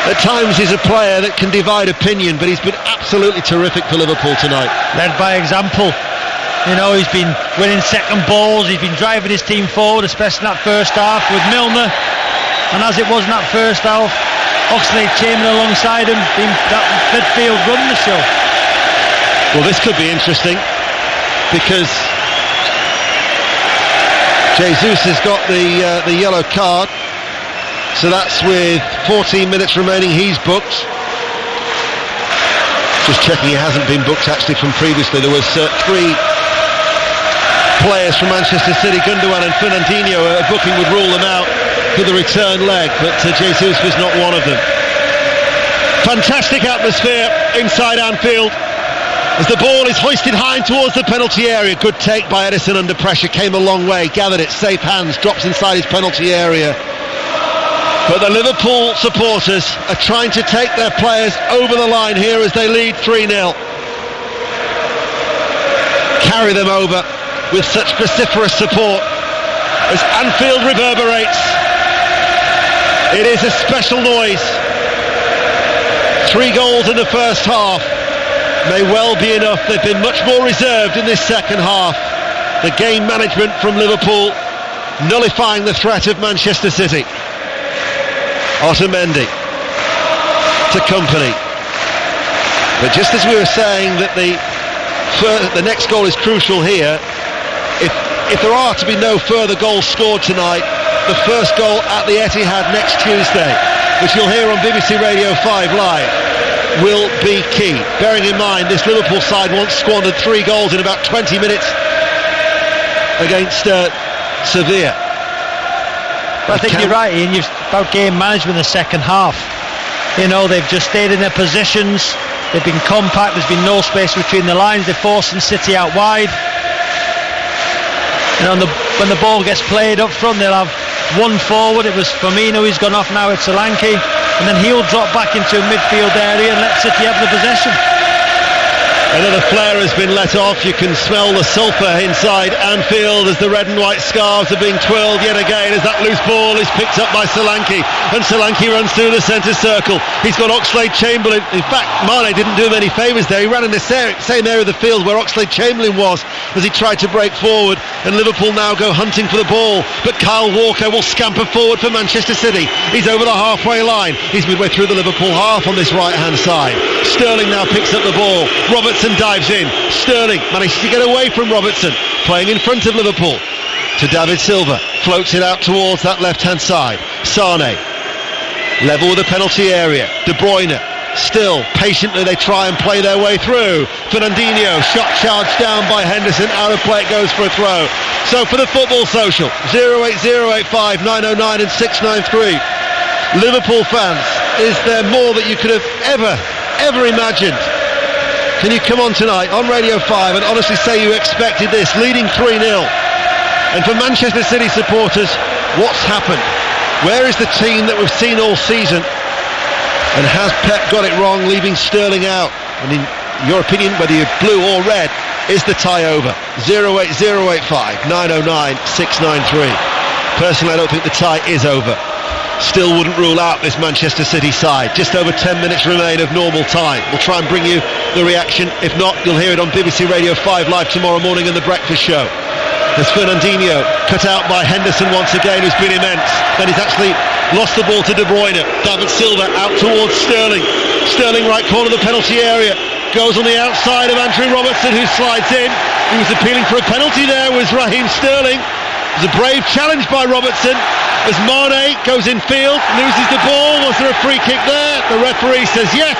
At times he's a player that can divide opinion, but he's been absolutely terrific for Liverpool tonight. Led by example. He's been winning second balls, he's been driving his team forward, especially in that first half with Milner. And as it was in that first half, Oxlade-Chamberlain alongside him, that midfield run the show. Well, this could be interesting, because Jesus has got the yellow card. So that's with 14 minutes remaining, he's booked. Just checking, he hasn't been booked actually from previously. There was 3 players from Manchester City, Gundogan and Fernandinho, a booking would rule them out for the return leg, but Jesus was not one of them. Fantastic atmosphere inside Anfield as the ball is hoisted high towards the penalty area. Good take by Edison under pressure, came a long way, gathered it, safe hands, drops inside his penalty area. But the Liverpool supporters are trying to take their players over the line here as they lead 3-0. Carry them over with such vociferous support as Anfield reverberates. It is a special noise. 3 goals in the first half may well be enough. They've been much more reserved in this second half. The game management from Liverpool nullifying the threat of Manchester City. Otamendi to Kompany. But just as we were saying that the next goal is crucial here, if there are to be no further goals scored tonight, the first goal at the Etihad next Tuesday, which you'll hear on BBC Radio 5 Live, will be key. Bearing in mind this Liverpool side once squandered 3 goals in about 20 minutes against Sevilla. But I think you're right, Ian. You've about game management in the second half. You know, they've just stayed in their positions. They've been compact. There's been no space between the lines. They're forcing City out wide. You know, when the ball gets played up front, they'll have one forward. It was Firmino, he's gone off now. It's Solanke, and then he'll drop back into a midfield area and let City have the possession. Another flare has been let off. You can smell the sulphur inside Anfield as the red and white scarves are being twirled yet again as that loose ball is picked up by Solanke, and Solanke runs through the centre circle. He's got Oxlade-Chamberlain. In fact, Mane didn't do him any favours there. He ran in the same area of the field where Oxlade-Chamberlain was as he tried to break forward, and Liverpool now go hunting for the ball, but Kyle Walker will scamper forward for Manchester City. He's over the halfway line. He's midway through the Liverpool half on this right hand side. Sterling now picks up the ball. Robertson dives in. Sterling manages to get away from Robertson, playing in front of Liverpool to David Silva, floats it out towards that left hand side. Sane level with the penalty area. De Bruyne still patiently, they try and play their way through. Fernandinho, shot charged down by Henderson, out of play, it goes for a throw. So for the Football Social, 08085 909 and 693, Liverpool fans, is there more that you could have ever imagined? Can you come on tonight on Radio 5 and honestly say you expected this, leading 3-0? And for Manchester City supporters, what's happened? Where is the team that we've seen all season? And has Pep got it wrong, leaving Sterling out? And in your opinion, whether you're blue or red, is the tie over? 08085 909 693. Personally, I don't think the tie is over. Still wouldn't rule out this Manchester City side. Just over 10 minutes remain of normal time. We'll try and bring you the reaction. If not, you'll hear it on BBC Radio 5 Live tomorrow morning in the breakfast show. There's Fernandinho, cut out by Henderson once again, who's been immense. Then he's actually lost the ball to De Bruyne. David Silva out towards Sterling. Sterling right corner of the penalty area. Goes on the outside of Andrew Robertson, who slides in. He was appealing for a penalty there, was Raheem Sterling. It was a brave challenge by Robertson. As Mane goes in field, loses the ball. Was there a free kick there? The referee says yes.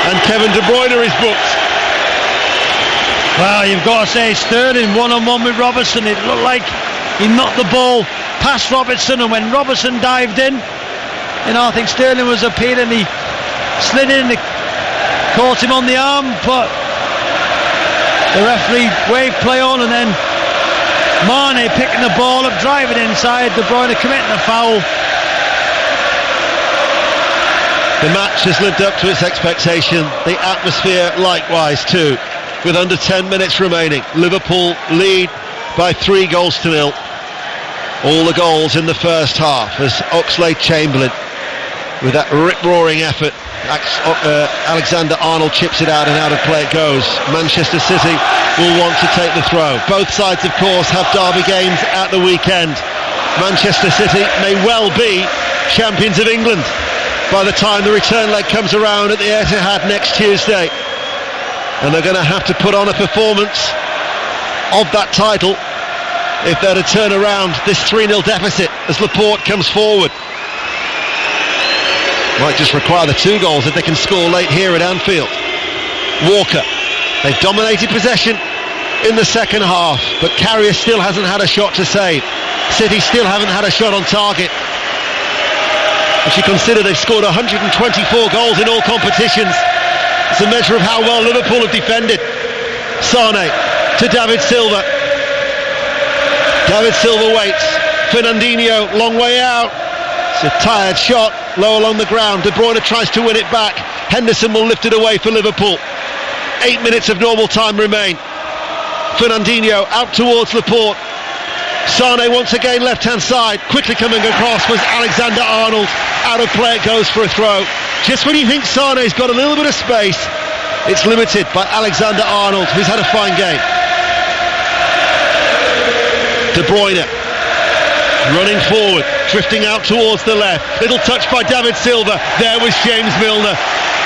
And Kevin De Bruyne is booked. Well, you've got to say Sterling one-on-one with Robertson. It looked like he knocked the ball past Robertson, and when Robertson dived in, you know, I think Sterling was appealing. He slid in, caught him on the arm, but the referee waved play on, and then Mane picking the ball up, driving inside, De Bruyne committing a foul. The match has lived up to its expectation, the atmosphere likewise too. With under 10 minutes remaining, Liverpool lead by 3-0. All the goals in the first half as Oxlade-Chamberlain, with that rip-roaring effort, Alexander-Arnold chips it out and out of play it goes. Manchester City will want to take the throw. Both sides, of course, have derby games at the weekend. Manchester City may well be champions of England by the time the return leg comes around at the Etihad next Tuesday. And they're going to have to put on a performance of that title if they're to turn around this 3-0 deficit as Laporte comes forward. Might just require the 2 goals that they can score late here at Anfield. Walker, they've dominated possession in the second half, but Carrier still hasn't had a shot to save. City still haven't had a shot on target. If you consider they've scored 124 goals in all competitions, it's a measure of how well Liverpool have defended. Sane to David Silva. David Silva waits. Fernandinho, long way out. It's a tired shot, low along the ground. De Bruyne tries to win it back. Henderson will lift it away for Liverpool. 8 minutes of normal time remain. Fernandinho out towards Laporte. Sane once again left hand side. Quickly coming across was Alexander-Arnold. Out of play it goes for a throw. Just when you think Sane's got a little bit of space, it's limited by Alexander-Arnold, who's had a fine game. De Bruyne running forward, drifting out towards the left. Little touch by David Silva. There was James Milner.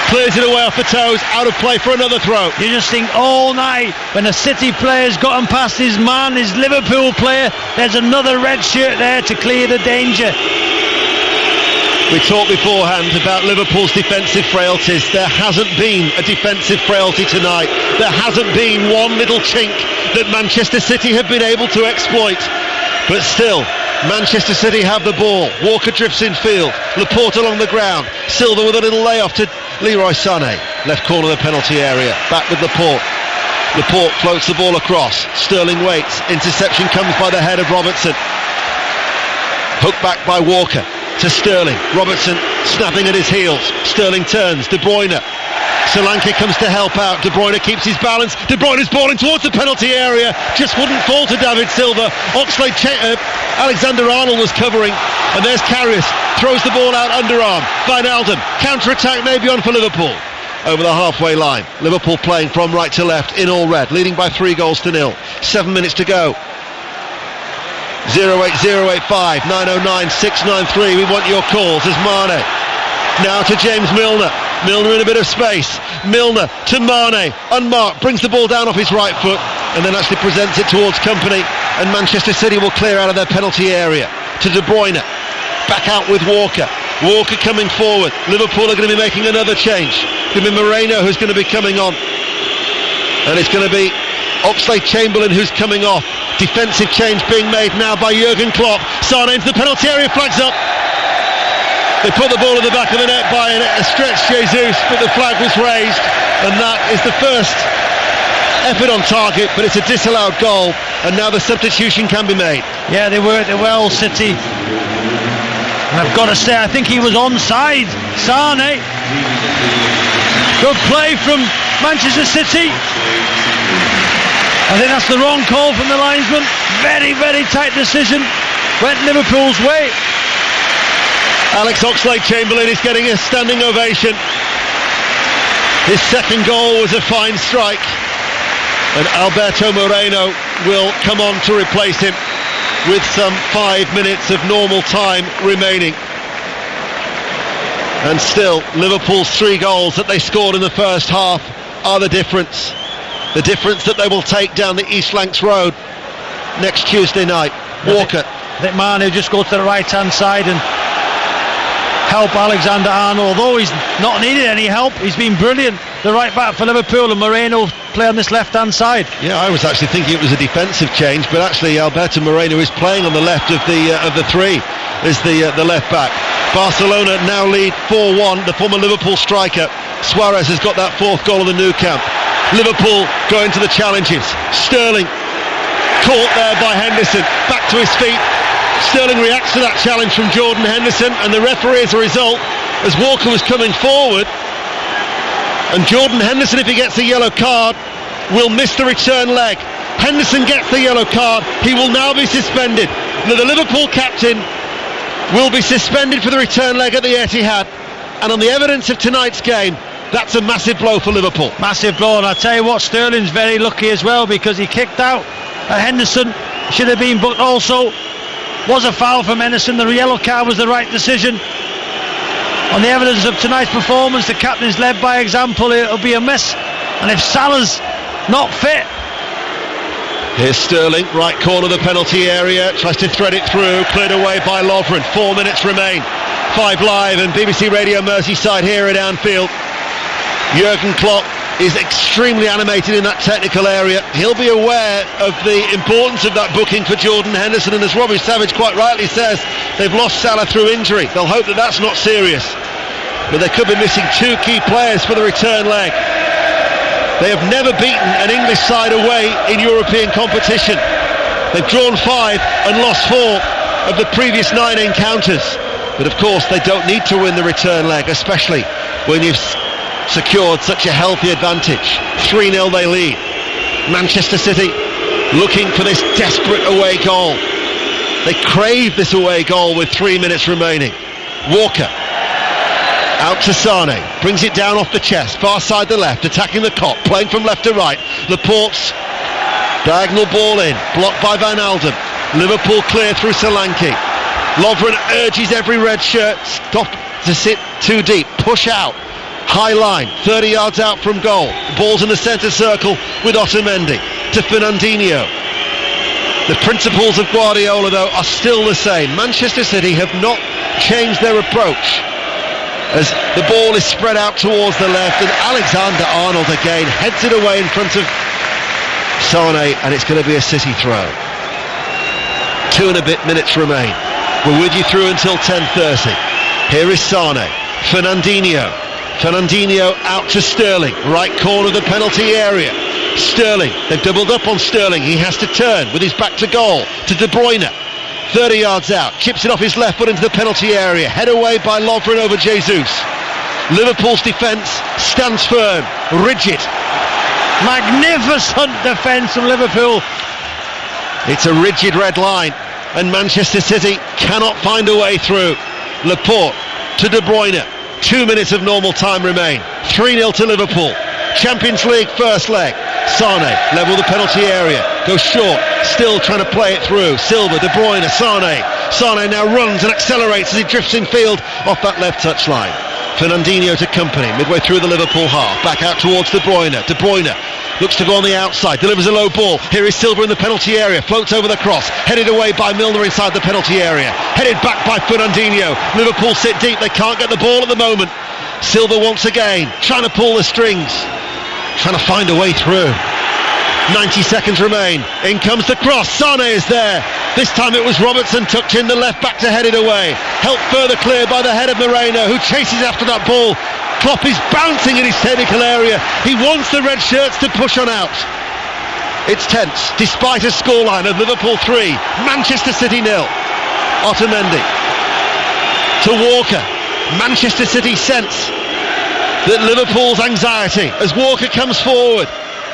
Clears it away off the toes, out of play for another throw. You just think all night when the City player's gotten past his man, his Liverpool player, there's another red shirt there to clear the danger. We talked beforehand about Liverpool's defensive frailties. There hasn't been a defensive frailty tonight. There hasn't been one little chink that Manchester City have been able to exploit. But still, Manchester City have the ball. Walker drifts in field. Laporte along the ground. Silva with a little layoff to Leroy Sané. Left corner of the penalty area. Back with Laporte. Laporte floats the ball across. Sterling waits. Interception comes by the head of Robertson. Hooked back by Walker to Sterling. Robertson snapping at his heels. Sterling turns. De Bruyne. Solanke comes to help out. De Bruyne keeps his balance. De Bruyne's balling towards the penalty area. Just wouldn't fall to David Silva. Alexander-Arnold was covering. And there's Karius. Throws the ball out underarm. Wijnaldum. Counter-attack maybe on for Liverpool. Over the halfway line. Liverpool playing from right to left in all red. Leading by 3-0. 7 minutes to go. 08085 909 693. We want your calls as Mane. Now to James Milner. Milner in a bit of space. Milner to Mane. Unmarked. Brings the ball down off his right foot and then actually presents it towards Kompany. And Manchester City will clear out of their penalty area. To De Bruyne. Back out with Walker. Walker coming forward. Liverpool are going to be making another change. It's going to be Moreno who's going to be coming on. And it's going to be Oxlade-Chamberlain who's coming off. Defensive change being made now by Jurgen Klopp. Sané into the penalty area, flags up. They put the ball in the back of the net by a stretched Jesus, but the flag was raised, and that is the first effort on target, but it's a disallowed goal, and now the substitution can be made. Yeah, they worked it well, City. And I've got to say, I think he was onside. Sané. Good play from Manchester City. I think that's the wrong call from the linesman. Very, very tight decision. Went Liverpool's way. Alex Oxlade-Chamberlain is getting a standing ovation. His second goal was a fine strike. And Alberto Moreno will come on to replace him with some 5 minutes of normal time remaining. And still, Liverpool's 3 goals that they scored in the first half are the difference. The difference that they will take down the East Lancs Road next Tuesday night. Walker. I think Mane just go to the right hand side and help Alexander-Arnold. Although he's not needed any help, he's been brilliant. The right back for Liverpool, and Moreno play on this left hand side. Yeah, I was actually thinking it was a defensive change, but actually Alberto Moreno is playing on the left of the three as the left back. Barcelona now lead 4-1. The former Liverpool striker Suarez has got that 4th goal of the Nou Camp. Liverpool going to the challenges. Sterling caught there by Henderson, back to his feet. Sterling reacts to that challenge from Jordan Henderson, and the referee, as a result, as Walker was coming forward, and Jordan Henderson, if he gets a yellow card, will miss the return leg. Henderson gets the yellow card. He will now be suspended. Now, the Liverpool captain will be suspended for the return leg at the Etihad, and on the evidence of tonight's game, that's a massive blow for Liverpool. Massive blow, and I tell you what, Sterling's very lucky as well, because he kicked out Henderson. Should have been booked. Also was a foul from Henderson. The yellow card was the right decision. On the evidence of tonight's performance, the captain's led by example. It'll be a miss, and if Salah's not fit. Here's Sterling, right corner of the penalty area, tries to thread it through, cleared away by Lovren. 4 minutes remain. 5 Live and BBC Radio Merseyside here at Anfield. Jurgen Klopp is extremely animated in that technical area. He'll be aware of the importance of that booking for Jordan Henderson, and as Robbie Savage quite rightly says, they've lost Salah through injury. They'll hope that that's not serious, but they could be missing 2 key players for the return leg. They have never beaten an English side away in European competition. They've drawn 5 and lost 4 of the previous 9 encounters, but of course they don't need to win the return leg, especially when you've secured such a healthy advantage. 3-0 they lead. Manchester City looking for this desperate away goal. They crave this away goal with 3 minutes remaining. Walker out to Sané, brings it down off the chest, far side the left, attacking the Kop, playing from left to right. Laporte's diagonal ball in, blocked by Wijnaldum. Liverpool clear through Solanke. Lovren urges every red shirt stop to sit too deep, push out. High line, 30 yards out from goal. Ball's in the centre circle with Otamendi to Fernandinho. The principles of Guardiola, though, are still the same. Manchester City have not changed their approach as the ball is spread out towards the left, and Alexander-Arnold again heads it away in front of Sané, and it's going to be a City throw. 2 and a bit minutes remain. We're with you through until 10:30. Here is Sane. Fernandinho out to Sterling, right corner of the penalty area. Sterling, they've doubled up on Sterling. He has to turn with his back to goal to De Bruyne. 30 yards out, chips it off his left foot into the penalty area. Head away by Lovren over Jesus. Liverpool's defence stands firm, rigid. Magnificent defence from Liverpool. It's a rigid red line, and Manchester City cannot find a way through. Laporte to De Bruyne. 2 minutes of normal time remain. 3-0 to Liverpool. Champions League first leg. Sane level the penalty area, goes short, still trying to play it through. Silva, De Bruyne, Sane now runs and accelerates as he drifts in field off that left touchline. Fernandinho to Company midway through the Liverpool half, back out towards De Bruyne. De Bruyne looks to go on the outside, delivers a low ball. Here is Silva in the penalty area, floats over the cross, headed away by Milner inside the penalty area, headed back by Fernandinho. Liverpool sit deep, they can't get the ball at the moment. Silva once again trying to pull the strings, trying to find a way through. 90 seconds remain. In comes the cross. Sane is there. This time it was Robertson tucked in the left back to head it away. Helped further clear by the head of Moreno, who chases after that ball. Klopp is bouncing in his technical area. He wants the red shirts to push on out. It's tense, despite a scoreline of Liverpool 3, Manchester City 0. Otamendi to Walker. Manchester City sense that Liverpool's anxiety as Walker comes forward,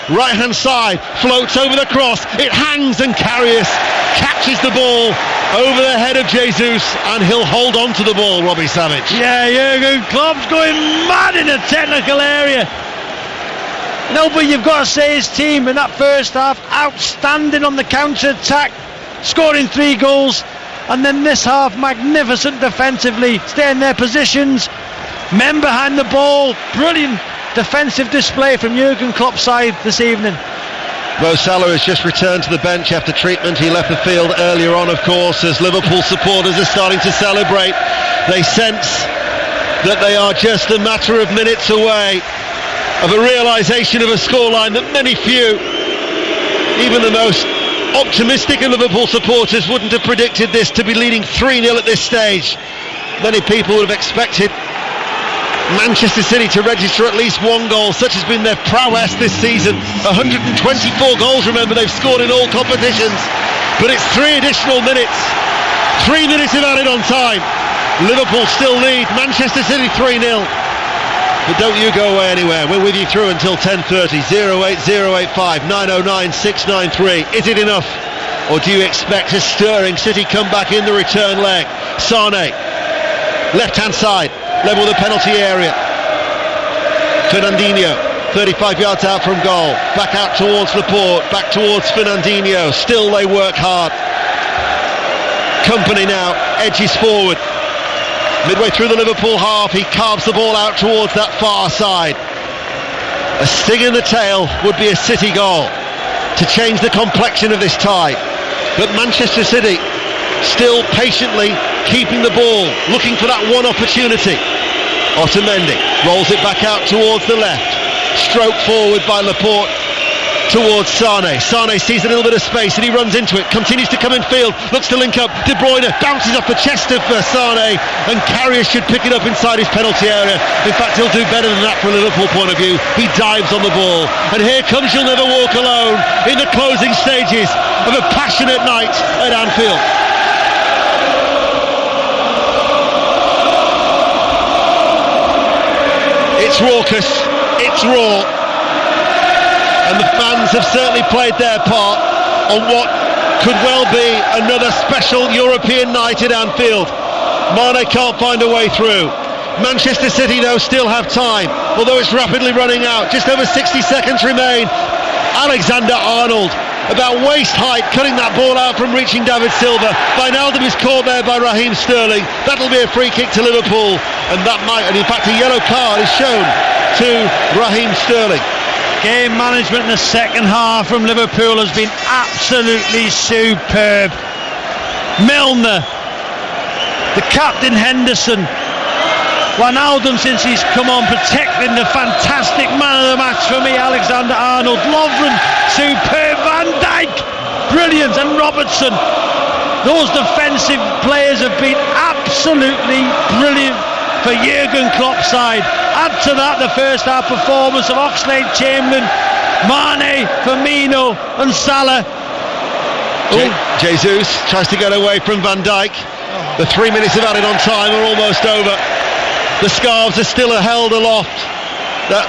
right hand side, floats over the cross, it hangs, and Karius catches the ball over the head of Jesus, and he'll hold on to the ball, Robbie Savage. Yeah, Jurgen Klopp's going mad in the technical area. No, but you've got to say his team in that first half, outstanding on the counter-attack, scoring 3 goals, and then this half, magnificent defensively, stay in their positions, men behind the ball. Brilliant defensive display from Jurgen Klopp's side this evening. Mo Salah has just returned to the bench after treatment. He left the field earlier on, of course, as Liverpool supporters are starting to celebrate. They sense that they are just a matter of minutes away of a realisation of a scoreline that many few, even the most optimistic of Liverpool supporters, wouldn't have predicted this to be leading 3-0 at this stage. Many people would have expected Manchester City to register at least 1 goal. Such has been their prowess this season. 124 goals, remember, they've scored in all competitions. But it's 3 additional minutes. 3 minutes of added on time. Liverpool still lead. Manchester City 3-0. But don't you go away anywhere. We're with you through until 10:30. 08085 909 693. Is it enough? Or do you expect a stirring City comeback in the return leg? Sane, left-hand side, level the penalty area. Fernandinho, 35 yards out from goal, back out towards Laporte, back towards Fernandinho. Still they work hard. Company now edges forward. Midway through the Liverpool half, he carves the ball out towards that far side. A sting in the tail would be a City goal to change the complexion of this tie. But Manchester City still patiently keeping the ball, looking for that one opportunity. Otamendi rolls it back out towards the left, stroke forward by Laporte towards Sane. Sane sees a little bit of space and he runs into it, continues to come in field, looks to link up. De Bruyne bounces off the chest of Sane, and Karius should pick it up inside his penalty area. In fact, he'll do better than that from a Liverpool point of view. He dives on the ball, and here comes You'll Never Walk Alone in the closing stages of a passionate night at Anfield. It's raucous, it's raw, and the fans have certainly played their part on what could well be another special European night at Anfield. Mane can't find a way through. Manchester City, though, still have time, although it's rapidly running out. Just over 60 seconds remain. Alexander-Arnold, about waist height, cutting that ball out from reaching David Silva. Wijnaldum is caught there by Raheem Sterling. That'll be a free kick to Liverpool, and that might, and in fact a yellow card is shown to Raheem Sterling. Game management in the second half from Liverpool has been absolutely superb. Milner, the captain Henderson, Wijnaldum since he's come on, protecting the fantastic man of the match for me, Alexander-Arnold. Lovren, superb. Van Dijk, brilliant. And Robertson, Those defensive players have been absolutely brilliant for Jurgen Klopp's side. Add to that the first half performance of Oxlade-Chamberlain, Mane, Firmino and Salah. Jesus tries to get away from Van Dijk. The 3 minutes of added on time are almost over. The scarves are still held aloft. That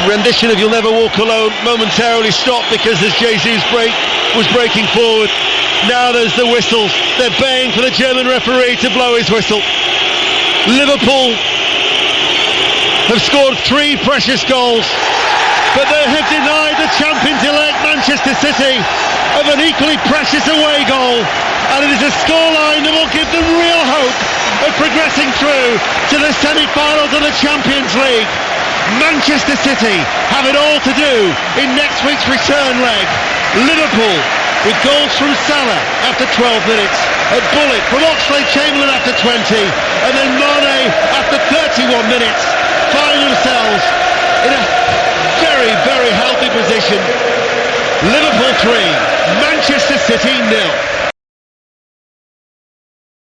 rendition of You'll Never Walk Alone momentarily stopped because as Jesus was breaking forward. Now there's the whistles. They're baying for the German referee to blow his whistle. Liverpool have scored 3 precious goals, but they have denied the champions-elect Manchester City of an equally precious away goal, and it is a scoreline that will give them real hope of progressing through to the semi-finals of the Champions League. Manchester City have it all to do in next week's return leg. Liverpool with goals from Salah after 12 minutes, a bullet from Oxlade-Chamberlain after 20, and then Mane after 31 minutes find themselves in a very, very healthy position. Liverpool 3, Manchester City 0.